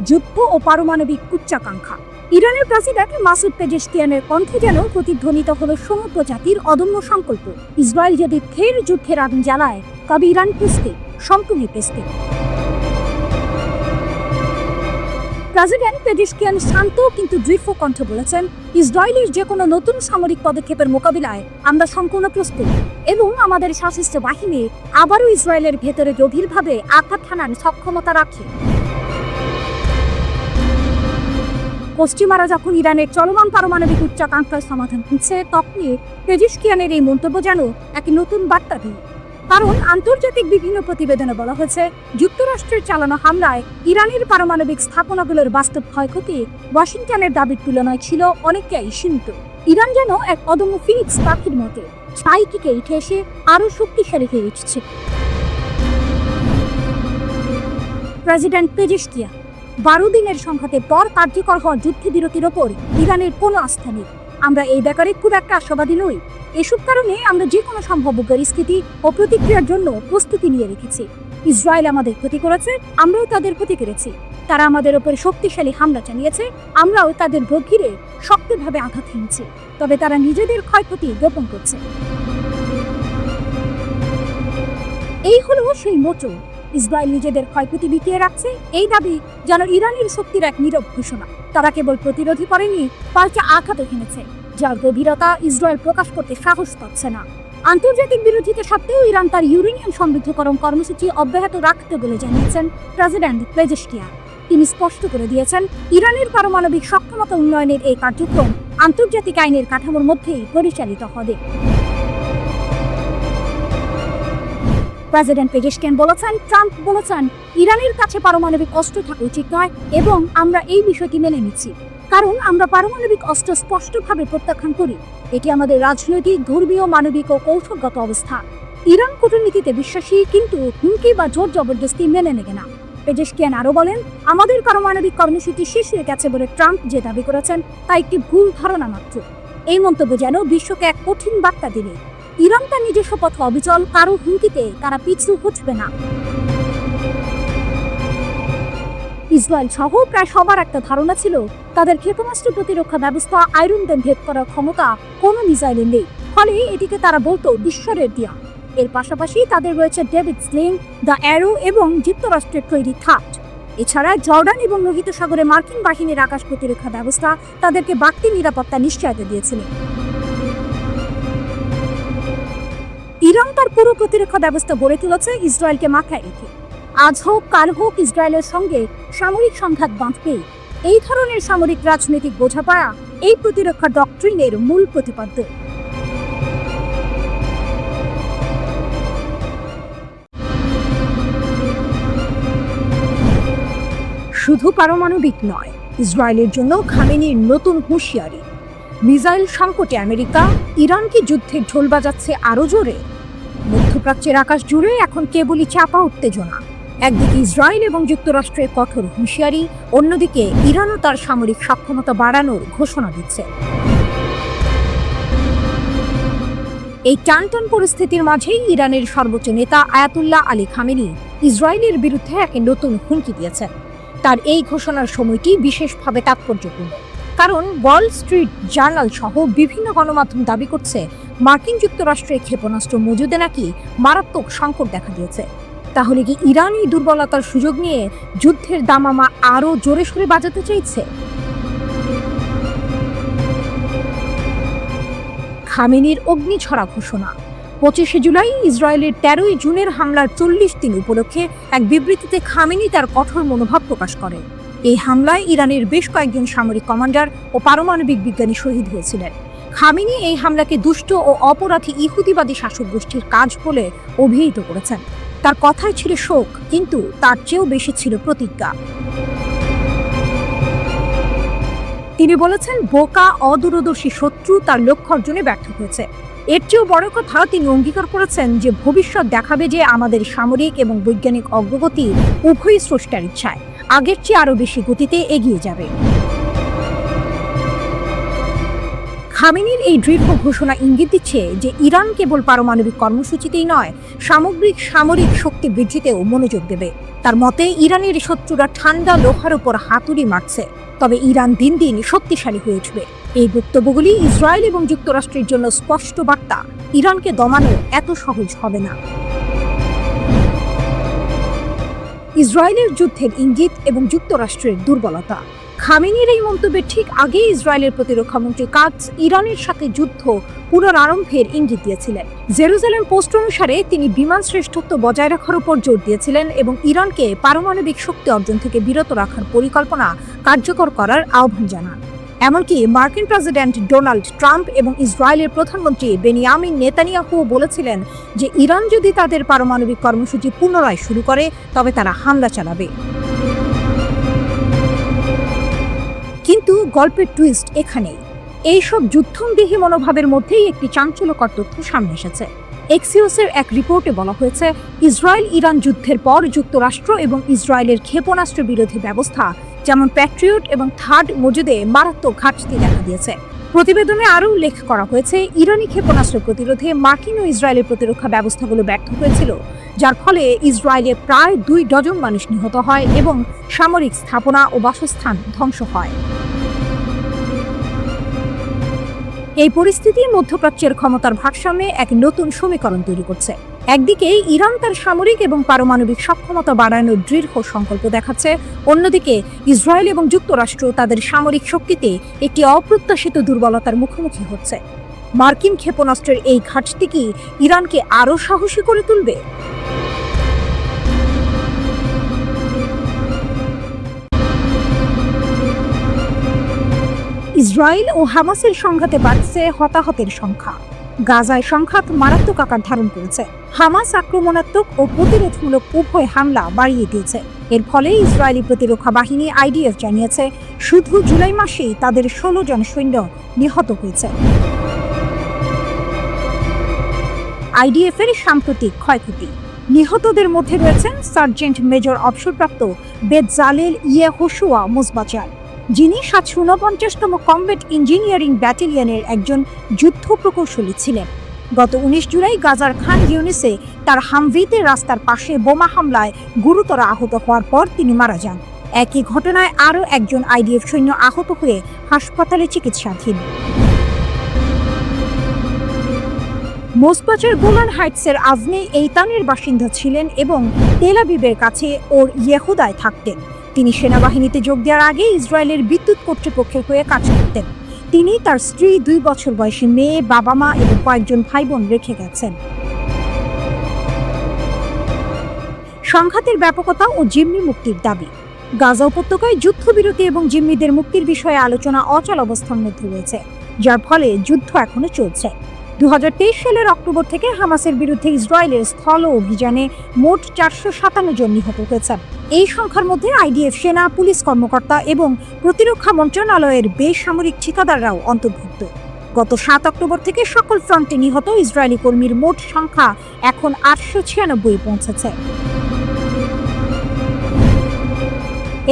যুদ্ধ ও পারমাণবিক উচ্চাকাঙ্ক্ষা। ইরানের প্রেসিডেন্ট মাসুদ পেজেশকিয়ানের কণ্ঠে যেন প্রতিধ্বনিত হলো সমগ্র জাতির অদম্য সংকল্প। ইসরায়েল যদি ফের যুদ্ধের আগুন জ্বালায়, তবে ইরান প্রস্তুত, সম্পূর্ণ প্রস্তুত। প্রেসিডেন্ট পেজেশকিয়ান শান্ত কিন্তু দৃঢ় কণ্ঠে বলেছেন, ইসরায়েলের যে কোনো নতুন সামরিক পদক্ষেপের মোকাবিলায় আমরা সম্পূর্ণ প্রস্তুত এবং আমাদের সশস্ত্র বাহিনী আবারও ইসরায়েলের ভেতরে গভীরভাবে আঘাত হানার সক্ষমতা রাখে। পশ্চিমারা যখন ইরানের চলমান পারমাণবিক উচ্চাকাঙ্ক্ষার সমাধান খুঁজছে, তখনই পেজেশকিয়ানের এই মন্তব্য যেন এক নতুন বার্তা দেয়। কারণ আন্তর্জাতিক বিভিন্ন প্রতিবেদনে বলা হয়েছে, যুক্তরাষ্ট্রের চালানো হামলায় ইরানের পারমাণবিক স্থাপনাগুলোর বাস্তব ক্ষয়ক্ষতি ওয়াশিংটনের দাবির তুলনায় ছিল অনেকটাই সীমিত। ইরান যেন এক অদম্য ফিনিক্স পাখির মতো ছাই থেকে উঠে এসে আরও শক্তিশালী হয়ে উঠছে। প্রেসিডেন্ট পেজেশকিয়ান 12 দিনের সংঘাতের পর কার্যকর হওয়া যুদ্ধবিরতির ওপর ইরানের কোনো আস্থা নেই। আমরা এই ব্যাপারে খুব একটা আশাবাদী নই। এসব কারণে আমরা যে কোনো সম্ভাব্য পরিস্থিতি ও প্রতিক্রিয়ার জন্য প্রস্তুতি নিয়ে রেখেছি। ইসরায়েল আমাদের ক্ষতি করেছে, আমরাও তাদের ক্ষতি করেছি। তারা আমাদের ওপর শক্তিশালী হামলা চালিয়েছে, আমরাও তাদের গভীরে শক্তভাবে আঘাত হেনেছি। তবে তারা নিজেদের ক্ষয়ক্ষতি গোপন করছে। এই হলো সেই মোচন। ইসরায়েল নিজেদের ক্ষয়ক্ষতি বিকিয়ে রাখছে, এই দাবি যেন ইরানের শক্তির এক নীরব ঘোষণা। তারা কেবল প্রতিরোধী করেনি, পাল্টা আঘাত হেনেছে, যার গভীরতা ইসরায়েল প্রকাশ করতে সাহস পাচ্ছে না। আন্তর্জাতিক বিরোধিতা সত্ত্বেও ইরান তার ইউরেনিয়াম সমৃদ্ধকরণ কর্মসূচি অব্যাহত রাখতে বলে জানিয়েছেন প্রেসিডেন্ট পেজেশকিয়ান। তিনি স্পষ্ট করে দিয়েছেন, ইরানের পারমাণবিক সক্ষমতা উন্নয়নের এই কার্যক্রম আন্তর্জাতিক আইনের কাঠামোর মধ্যেই পরিচালিত হবে। প্রেসিডেন্ট পেজেশকিয়ান বলেছেন, ট্রাম্প বলেছেন ইরানের কাছে পারমাণবিক অস্ত্র থাকা উচিত নয় এবং আমরা এই বিষয়টি মেনে নিচ্ছি, কারণ আমরা পারমাণবিক অস্ত্র স্পষ্টভাবে প্রত্যাখ্যান করি। এটি আমাদের রাজনৈতিক, ধর্মীয়, মানবিক ও কৌশলগত অবস্থা। ইরান কূটনীতিতে বিশ্বাসী, কিন্তু হুমকি বা জোর জবরদস্তি মেনে নেবে না। পেজেশকিয়ান আরও বলেন, আমাদের পারমাণবিক কর্মসূচি শেষ হয়ে গেছে বলে ট্রাম্প যে দাবি করেছেন তা একটি ভুল ধারণা মাত্র। এই মন্তব্য যেন বিশ্বকে এক কঠিন বার্তা দিলে ইরান তার নিজস্ব পথে অবিচল, কারো হুমকিতে তারা পিছু হটবে না। ইসরায়েল সহ প্রায় সবার একটা ধারণা ছিল, তাদের ক্ষেপণাস্ত্র প্রতিরক্ষা ব্যবস্থা আয়রন ডোম ভেদ করার ক্ষমতা কোনো মিসাইলের নেই, ফলে এটিকে তারা বলতো ঈশ্বরের দেয়া। এর পাশাপাশি তাদের রয়েছে ডেভিড স্লিং, দ্য অ্যারো এবং যুক্তরাষ্ট্রের তৈরি থাট। এছাড়া জর্ডান এবং লোহিত সাগরে মার্কিন বাহিনীর আকাশ প্রতিরক্ষা ব্যবস্থা তাদেরকে বাড়তি নিরাপত্তা নিশ্চয়তা দিয়েছিল। ইরান তার পুরো প্রতিরক্ষা ব্যবস্থা গড়ে তুলেছে ইসরায়েলকে মাথায় রেখে। আজ হোক কাল হোক ইসরায়েলের সঙ্গে সামরিক সংঘাত বাঁধবেই। এই ধরনের সামরিক রাজনৈতিক বোঝাপড়া এই প্রতিরক্ষা ডক্ট্রিনের মূল প্রতিপাদ্য। শুধু পারমাণবিক নয়, ইসরায়েলের জন্য খামেনির নতুন হুঁশিয়ারি। মিসাইল সংকটে আমেরিকা ইরানকে যুদ্ধের ঢোল বাজাচ্ছে আরও জোরে। মধ্যপ্রাচ্যের আকাশ জুড়ে এখন কেবলই চাপা উত্তেজনা। একদিকে ইসরায়েল এবং যুক্তরাষ্ট্রের কঠোর হুঁশিয়ারি, অন্যদিকে ইরানও তার সামরিক সক্ষমতা বাড়ানোর ঘোষণা দিচ্ছে। এই টানটান পরিস্থিতির মাঝেই ইরানের সর্বোচ্চ নেতা আয়াতুল্লাহ আলী খামেনি ইসরায়েলের বিরুদ্ধে এক নতুন হুমকি দিয়েছেন। তার এই ঘোষণার সময়টি বিশেষভাবে তাৎপর্যপূর্ণ, কারণ ওয়াল স্ট্রিট জার্নাল সহ বিভিন্ন গণমাধ্যম দাবি করছে মার্কিন যুক্তরাষ্ট্রের ক্ষেপণাস্ত্র মজুদে নাকি মারাত্মক সংকট দেখা দিয়েছে। তাহলে কি ইরান এই দুর্বলতার সুযোগ নিয়ে যুদ্ধের দামামা আরও জোরে সোরে বাজাতে চাইছে? খামেনির অগ্নিঝরা ঘোষণা। 25শে জুলাই ইসরায়েলের 13ই জুনের হামলার 40 দিন উপলক্ষে এক বিবৃতিতে খামেনি তার কঠোর মনোভাব প্রকাশ করে। এই হামলায় ইরানের বেশ কয়েকজন সামরিক কমান্ডার ও পারমাণবিক বিজ্ঞানী শহীদ হয়েছিলেন। খামেনি এই হামলাকে দুষ্ট ও অপরাধী ইহুদিবাদী শাসক গোষ্ঠীর কাজ বলে অভিহিত করেছেন। তার কথায় ছিল শোক, কিন্তু তার চেয়েও বেশি ছিল প্রতিজ্ঞা। তিনি বলেছেন, বোকা অদূরদর্শী শত্রু তার লক্ষ্য অর্জনে ব্যর্থ হয়েছে। এর চেয়েও বড় কথা, তিনি অঙ্গীকার করেছেন যে ভবিষ্যৎ দেখাবে যে আমাদের সামরিক এবং বৈজ্ঞানিক অগ্রগতি উভয় স্রষ্টার ইচ্ছায় আগের চেয়ে আরও বেশি গতিতে এগিয়ে যাবে। খামেনির এই দৃঢ় ঘোষণা ইঙ্গিত দিচ্ছে যে ইরান কেবল পারমাণবিক কর্মসূচিতেই নয়, সামগ্রিক সামরিক শক্তি বৃদ্ধিতেও মনোযোগ দেবে। তার মতে, ইরানের শত্রুরা ঠান্ডা লোহার উপর হাতুড়ি মারছে, তবে ইরান দিন দিন শক্তিশালী হয়ে উঠবে। এই বক্তব্যগুলি ইসরায়েল এবং যুক্তরাষ্ট্রের জন্য স্পষ্ট বার্তা, ইরানকে দমানো এত সহজ হবে না। ইসরায়েলের যুদ্ধের ইঙ্গিত এবং যুক্তরাষ্ট্রের দুর্বলতা। খামেনির এই মন্তব্যের ঠিক আগে ইসরায়েলের প্রতিরক্ষামন্ত্রী কাটস ইরানের সাথে যুদ্ধ পুনরারম্ভের ইঙ্গিত দিয়েছিলেন। জেরুজালেম পোস্ট অনুসারে তিনি বিমান শ্রেষ্ঠত্ব বজায় রাখার উপর জোর দিয়েছিলেন এবং ইরানকে পারমাণবিক শক্তি অর্জন থেকে বিরত রাখার পরিকল্পনা কার্যকর করার আহ্বান জানান। এমনকি মার্কিন প্রেসিডেন্ট ডোনাল্ড ট্রাম্প এবং ইসরায়েলের প্রধানমন্ত্রী বেনিয়ামিন নেতানিয়াহু বলেছিলেন যে ইরান যদি তাদের পারমাণবিক কর্মসূচি পুনরায় শুরু করে তবে তারা হামলা চালাবে। কিন্তু গল্পের টুইস্ট এখানেই। এইসব যুদ্ধমদেহী মনোভাবের মধ্যেই একটি চাঞ্চল্যকর তথ্য সামনে এসেছে। এক্সিওসের এক রিপোর্টে বলা হয়েছে, ইসরায়েল ইরান যুদ্ধের পর যুক্তরাষ্ট্র এবং ইসরায়েলের ক্ষেপণাস্ত্র বিরোধী ব্যবস্থা যেমন প্যাট্রিয়ট এবং থার্ড মজুদে মারাত্মক ঘাটতি দেখা দিয়েছে। প্রতিবেদনে আরও উল্লেখ করা হয়েছে, ইরানি ক্ষেপণাস্ত্র প্রতিরোধে মার্কিন ও ইসরায়েলের প্রতিরক্ষা ব্যবস্থাগুলো ব্যর্থ হয়েছিল, যার ফলে ইসরায়েলে প্রায় 2 ডজন মানুষ নিহত হয় এবং সামরিক স্থাপনা ও বাসস্থান ধ্বংস হয়। এই পরিস্থিতি মধ্যপ্রাচ্যের ক্ষমতার ভারসাম্যে এক নতুন সমীকরণ তৈরি করছে। একদিকে ইরান তার সামরিক এবং পারমাণবিক সক্ষমতা বাড়ানোর দৃঢ় সংকল্প দেখাচ্ছে, অন্যদিকে ইসরায়েল এবং যুক্তরাষ্ট্র তাদের সামরিক শক্তিতে একটি অপ্রত্যাশিত দুর্বলতার মুখোমুখি হচ্ছে। মার্কিন ক্ষেপণাস্ত্রের এই ঘাটতি কি ইরানকে আরও সাহসী করে তুলবে? ইসরায়েল ও হামাসের সংঘাতে বাড়ছে হতাহতের সংখ্যা। গাজায় সংঘাত মারাত্মক আকার ধারণ করেছে। হামাস আক্রমণাত্মক ও প্রতিরোধমূলক উভয় হামলা বাড়িয়ে দিয়েছে। এর ফলে ইসরায়েলি প্রতিরক্ষা বাহিনী আইডিএফ জানিয়েছে, শুধু জুলাই মাসেই তাদের 16 জন সৈন্য নিহত হয়েছে। আইডিএফের সাম্প্রতিক ক্ষয়ক্ষতি। নিহতদের মধ্যে রয়েছেন সার্জেন্ট মেজর অবসরপ্রাপ্ত বেতজালেল ইয়েহোশুয়া মোজবাচার, যিনি 749তম কমব্যাট ইঞ্জিনিয়ারিং ব্যাটালিয়নের একজন যুদ্ধ প্রকৌশলী ছিলেন। গত 19 জুলাই গাজার খান ইউনিসে তার হামভিতে রাস্তার পাশে বোমা হামলায় গুরুতর আহত হওয়ার পর তিনি মারা যান। একই ঘটনায় আরও একজন আইডিএফ সৈন্য আহত হয়ে হাসপাতালে চিকিৎসাধীন। মোজবাচার গোলান হাইটসের আজনে এইতানের বাসিন্দা ছিলেন এবং তেল আবিবের কাছে ওর ইয়েহুদায় থাকতেন। তিনি সেনাবাহিনীতে যোগ দেওয়ার আগে ইসরায়েলের বিদ্যুৎ কর্তৃপক্ষের হয়ে কাজ করতেন। তিনি তার স্ত্রী, 2 বছর বয়সী মেয়ে, বাবা মা এবং কয়েকজন ভাই বোন রেখে গেছেন। সংঘাতের ব্যাপকতা ও জিম্মি মুক্তির দাবি। গাজা উপত্যকায় যুদ্ধবিরতি এবং জিম্মিদের মুক্তির বিষয়ে আলোচনা অচল অবস্থার মধ্যে রয়েছে, যার ফলে যুদ্ধ এখনো চলছে। 2023 সালের অক্টোবর থেকে হামাসের বিরুদ্ধে ইসরায়েলের স্থল অভিযানে মোট 457 জন নিহত হয়েছেন। এই সংখ্যার মধ্যে আইডিএফ সেনা, পুলিশ কর্মকর্তা এবং প্রতিরক্ষা মন্ত্রণালয়ের বেসামরিক ঠিকাদাররাও অন্তর্ভুক্ত। গত 7 অক্টোবর থেকে সকল ফ্রন্টে নিহত ইসরায়েলি কর্মীর মোট সংখ্যা এখন 896 পৌঁছেছে।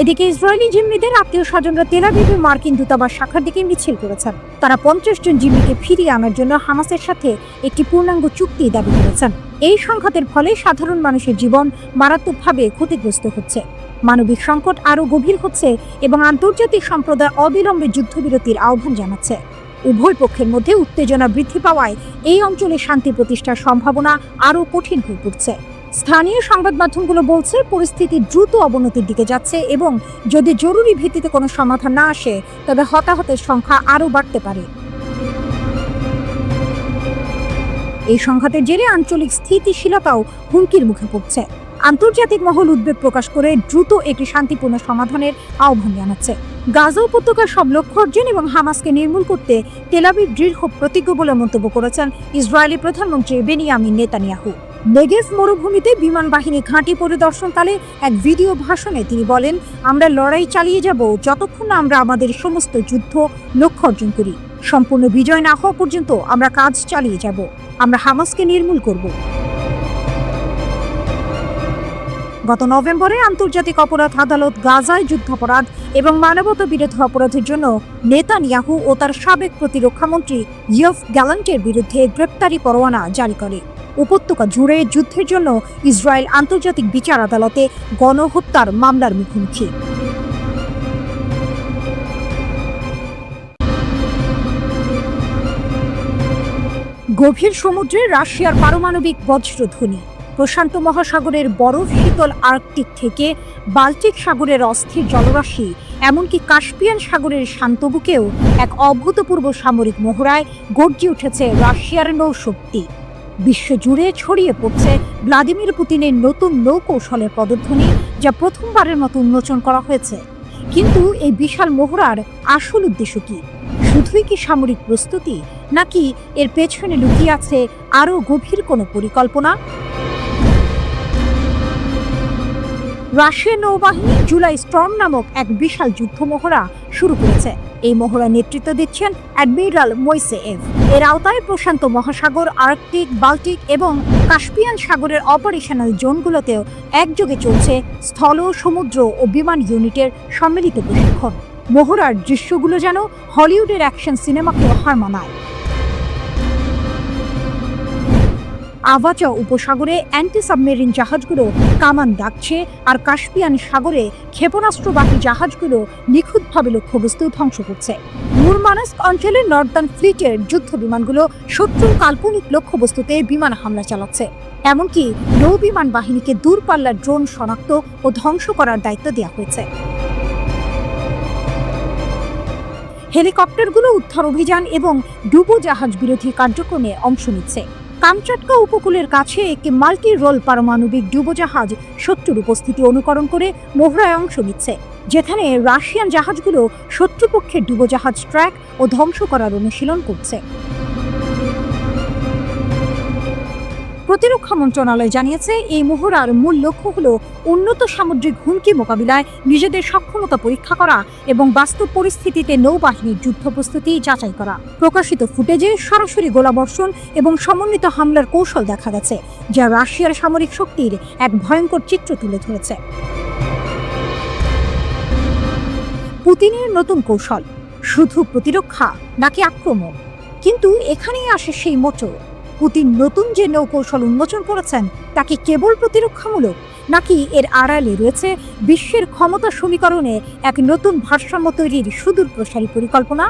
এদিকে ইসরায়েলি জিম্মিদের আত্মীয় স্বজনরা তেল আবিবের মার্কিন দূতাবাস শাখার দিকে মিছিল করেছেন। তারা 50 জন জিম্মিকে ফিরিয়ে আনার জন্য হামাসের সাথে একটি পূর্ণাঙ্গ চুক্তি দাবি করেছেন। এই সংঘাতের ফলে সাধারণ মানুষের জীবন মারাত্মকভাবে ক্ষতিগ্রস্ত হচ্ছে, মানবিক সংকট আরও গভীর হচ্ছে এবং আন্তর্জাতিক সম্প্রদায় অবিলম্বে যুদ্ধবিরতির আহ্বান জানাচ্ছে। উভয় পক্ষের মধ্যে উত্তেজনা বৃদ্ধি পাওয়ায় এই অঞ্চলে শান্তি প্রতিষ্ঠার সম্ভাবনা আরও কঠিন হয়ে পড়ছে। স্থানীয় সংবাদ মাধ্যমগুলো বলছে পরিস্থিতি দ্রুত অবনতির দিকে যাচ্ছে এবং যদি জরুরি ভিত্তিতে কোনো সমাধান না আসে তবে হতাহতের সংখ্যা আরও বাড়তে পারে। এই সংঘাতের জেরে আঞ্চলিক স্থিতিশীলতাও হুমকির মুখে পড়ছে। আন্তর্জাতিক মহল উদ্বেগ প্রকাশ করে দ্রুত একটি শান্তিপূর্ণ সমাধানের আহ্বান জানাচ্ছে। গাজা উপত্যকার সব লক্ষ্য অর্জন এবং হামাসকে নির্মূল করতে তেল আবিব দৃঢ় প্রতিজ্ঞ বলে মন্তব্য করেছেন ইসরায়েলি প্রধানমন্ত্রী বেনিয়ামিন নেতানিয়াহু। নেগেভ মরুভূমিতে বিমান বাহিনী ঘাঁটি পরিদর্শনকালে এক ভিডিও ভাষণে তিনি বলেন, আমরা লড়াই চালিয়ে যাব যতক্ষণ না আমরা আমাদের সমস্ত যুদ্ধ লক্ষ্য অর্জন করি। সম্পূর্ণ বিজয় না হওয়া পর্যন্ত আমরা কাজ চালিয়ে যাব। আমরা হামাসকে নির্মূল করব। গত নভেম্বরে আন্তর্জাতিক অপরাধ আদালত গাজায় যুদ্ধাপরাধ এবং মানবতা বিরোধী অপরাধের জন্য নেতানিয়াহু ও তার সাবেক প্রতিরক্ষামন্ত্রী ইয়োভ গ্যালান্টের বিরুদ্ধে গ্রেপ্তারি পরোয়ানা জারি করে। উপত্যকা জুড়ে যুদ্ধের জন্য ইসরায়েল আন্তর্জাতিক বিচার আদালতে গণহত্যার মামলার মুখোমুখি। গভীর সমুদ্রে রাশিয়ার পারমাণবিক বজ্রধ্বনি। প্রশান্ত মহাসাগরের বরফ শীতল আর্কটিক থেকে বাল্টিক সাগরের অস্থির জলরাশি, এমনকি কাস্পিয়ান সাগরের শান্ত বুকেও এক অভূতপূর্ব সামরিক মহড়ায় গর্জে উঠেছে রাশিয়ার নৌশক্তি। বিশ্বজুড়ে ছড়িয়ে পড়ছে ভ্লাদিমির পুতিনের নতুন নৌকৌশলের পদধ্বনি, যা প্রথমবারের মতো উন্মোচন করা হয়েছে। কিন্তু এই বিশাল মহড়ার আসল উদ্দেশ্য কি? শুধুই কি সামরিক প্রস্তুতি, নাকি এর পেছনে লুকিয়ে আছে আরও গভীর কোনো পরিকল্পনা? রাশিয়ার নৌবাহিনী জুলাই স্টর্ম নামক এক বিশাল যুদ্ধ মহড়া শুরু করেছে। এই মহড়া নেতৃত্ব দিচ্ছেন অ্যাডমিরাল মোইসেয়েভ। এর আওতায় প্রশান্ত মহাসাগর, আর্কটিক, বাল্টিক এবং কাস্পিয়ান সাগরের অপারেশনাল জোনগুলোতেও একযোগে চলছে স্থল, সমুদ্র ও বিমান ইউনিটের সম্মিলিত প্রশিক্ষণ। মহড়ার দৃশ্যগুলো যেন হলিউডের অ্যাকশন সিনেমাকেও হার মানায়। আভাচা উপসাগরে অ্যান্টি সাবমেরিন জাহাজগুলো কামান দাগছে, আর কাস্পিয়ান সাগরে ক্ষেপণাস্ত্রবাহী জাহাজগুলো নিখুঁতভাবে লক্ষ্যবস্তু ধ্বংস করছে। মুরমানস্ক অঞ্চলের নর্দার্ন ফ্লিটের যুদ্ধ বিমানগুলো শত্রুর কাল্পনিক লক্ষ্যবস্তুতে বিমান হামলা চালাচ্ছে। এমনকি নৌ বিমান বাহিনীকে দূরপাল্লার ড্রোন শনাক্ত ও ধ্বংস করার দায়িত্ব দেওয়া হয়েছে। হেলিকপ্টারগুলো উদ্ধার অভিযান এবং ডুবোজাহাজ বিরোধী কার্যক্রমে অংশ নিচ্ছে। কামচাটকা উপকূলের কাছে একটি মাল্টি রোল পারমাণবিক ডুবোজাহাজ শত্রুর উপস্থিতি অনুকরণ করে মহড়ায় অংশ নিচ্ছে, যেখানে রাশিয়ান জাহাজগুলো শত্রুপক্ষের ডুবোজাহাজ ট্র্যাক ও ধ্বংস করার অনুশীলন করছে। প্রতিরক্ষা মন্ত্রণালয় জানিয়েছে, এই মহড়ার মূল লক্ষ্য হল উন্নত সামুদ্রিক হুমকি মোকাবিলায় নিজেদের সক্ষমতা পরীক্ষা করা এবং বাস্তব পরিস্থিতিতে নৌবাহিনীর যুদ্ধ প্রস্তুতি যাচাই করা। প্রকাশিত ফুটেজে সরাসরি গোলাবর্ষণ এবং সমন্বিত হামলার কৌশল দেখা গেছে, যা রাশিয়ার সামরিক শক্তির এক ভয়ঙ্কর চিত্র তুলে ধরেছে। পুতিনের নতুন কৌশল শুধু প্রতিরক্ষা নাকি আক্রমণ? কিন্তু এখানেই আসে সেই মোচড়। পুতিন নতুন যে নৌকৌশল উন্মোচন করেছেন তা কি কেবল প্রতিরক্ষামূলক, নাকি এর আড়ালে রয়েছে বিশ্বের ক্ষমতা সমীকরণে এক নতুন ভারসাম্য তৈরির সুদূর প্রসারী পরিকল্পনা?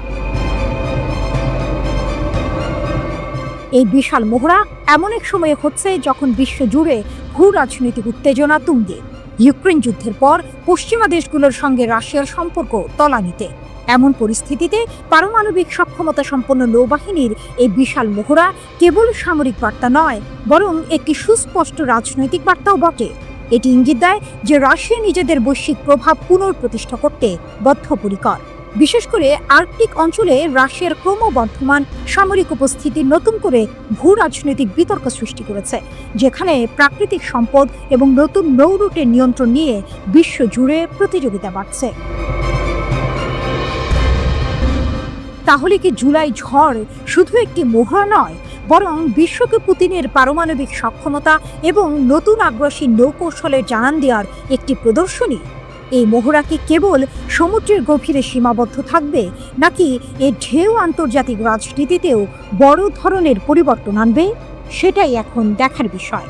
এই বিশাল মহড়া এমন এক সময়ে হচ্ছে যখন বিশ্ব জুড়ে ভূ রাজনৈতিক উত্তেজনা তুঙ্গে। ইউক্রেন যুদ্ধের পর পশ্চিমা দেশগুলোর সঙ্গে রাশিয়ার সম্পর্ক তলানিতে। এমন পরিস্থিতিতে পারমাণবিক সক্ষমতা সম্পন্ন নৌবাহিনীর এই বিশাল মহড়া কেবল সামরিক বার্তা নয়, বরং একটি সুস্পষ্ট রাজনৈতিক বার্তাও বটে। এটি ইঙ্গিত দেয় যে রাশিয়া নিজেদের বৈশ্বিক প্রভাব পুনঃপ্রতিষ্ঠা করতে বদ্ধপরিকর। বিশেষ করে আর্কটিক অঞ্চলে রাশিয়ার ক্রমবর্ধমান সামরিক উপস্থিতি নতুন করে ভূ রাজনৈতিক বিতর্ক সৃষ্টি করেছে, যেখানে প্রাকৃতিক সম্পদ এবং নতুন নৌ রুটের নিয়ন্ত্রণ নিয়ে বিশ্ব জুড়ে প্রতিযোগিতা বাড়ছে। তাহলে কি জুলাই ঝড় শুধু একটি মহড়া নয়, বরং বিশ্বকে পুতিনের পারমাণবিক সক্ষমতা এবং নতুন আগ্রাসী নৌকৌশলের জানান দেওয়ার একটি প্রদর্শনী? এই মহড়া কি কেবল সমুদ্রের গভীরে সীমাবদ্ধ থাকবে, নাকি এর ঢেউ আন্তর্জাতিক রাজনীতিতেও বড় ধরনের পরিবর্তন আনবে? সেটাই এখন দেখার বিষয়।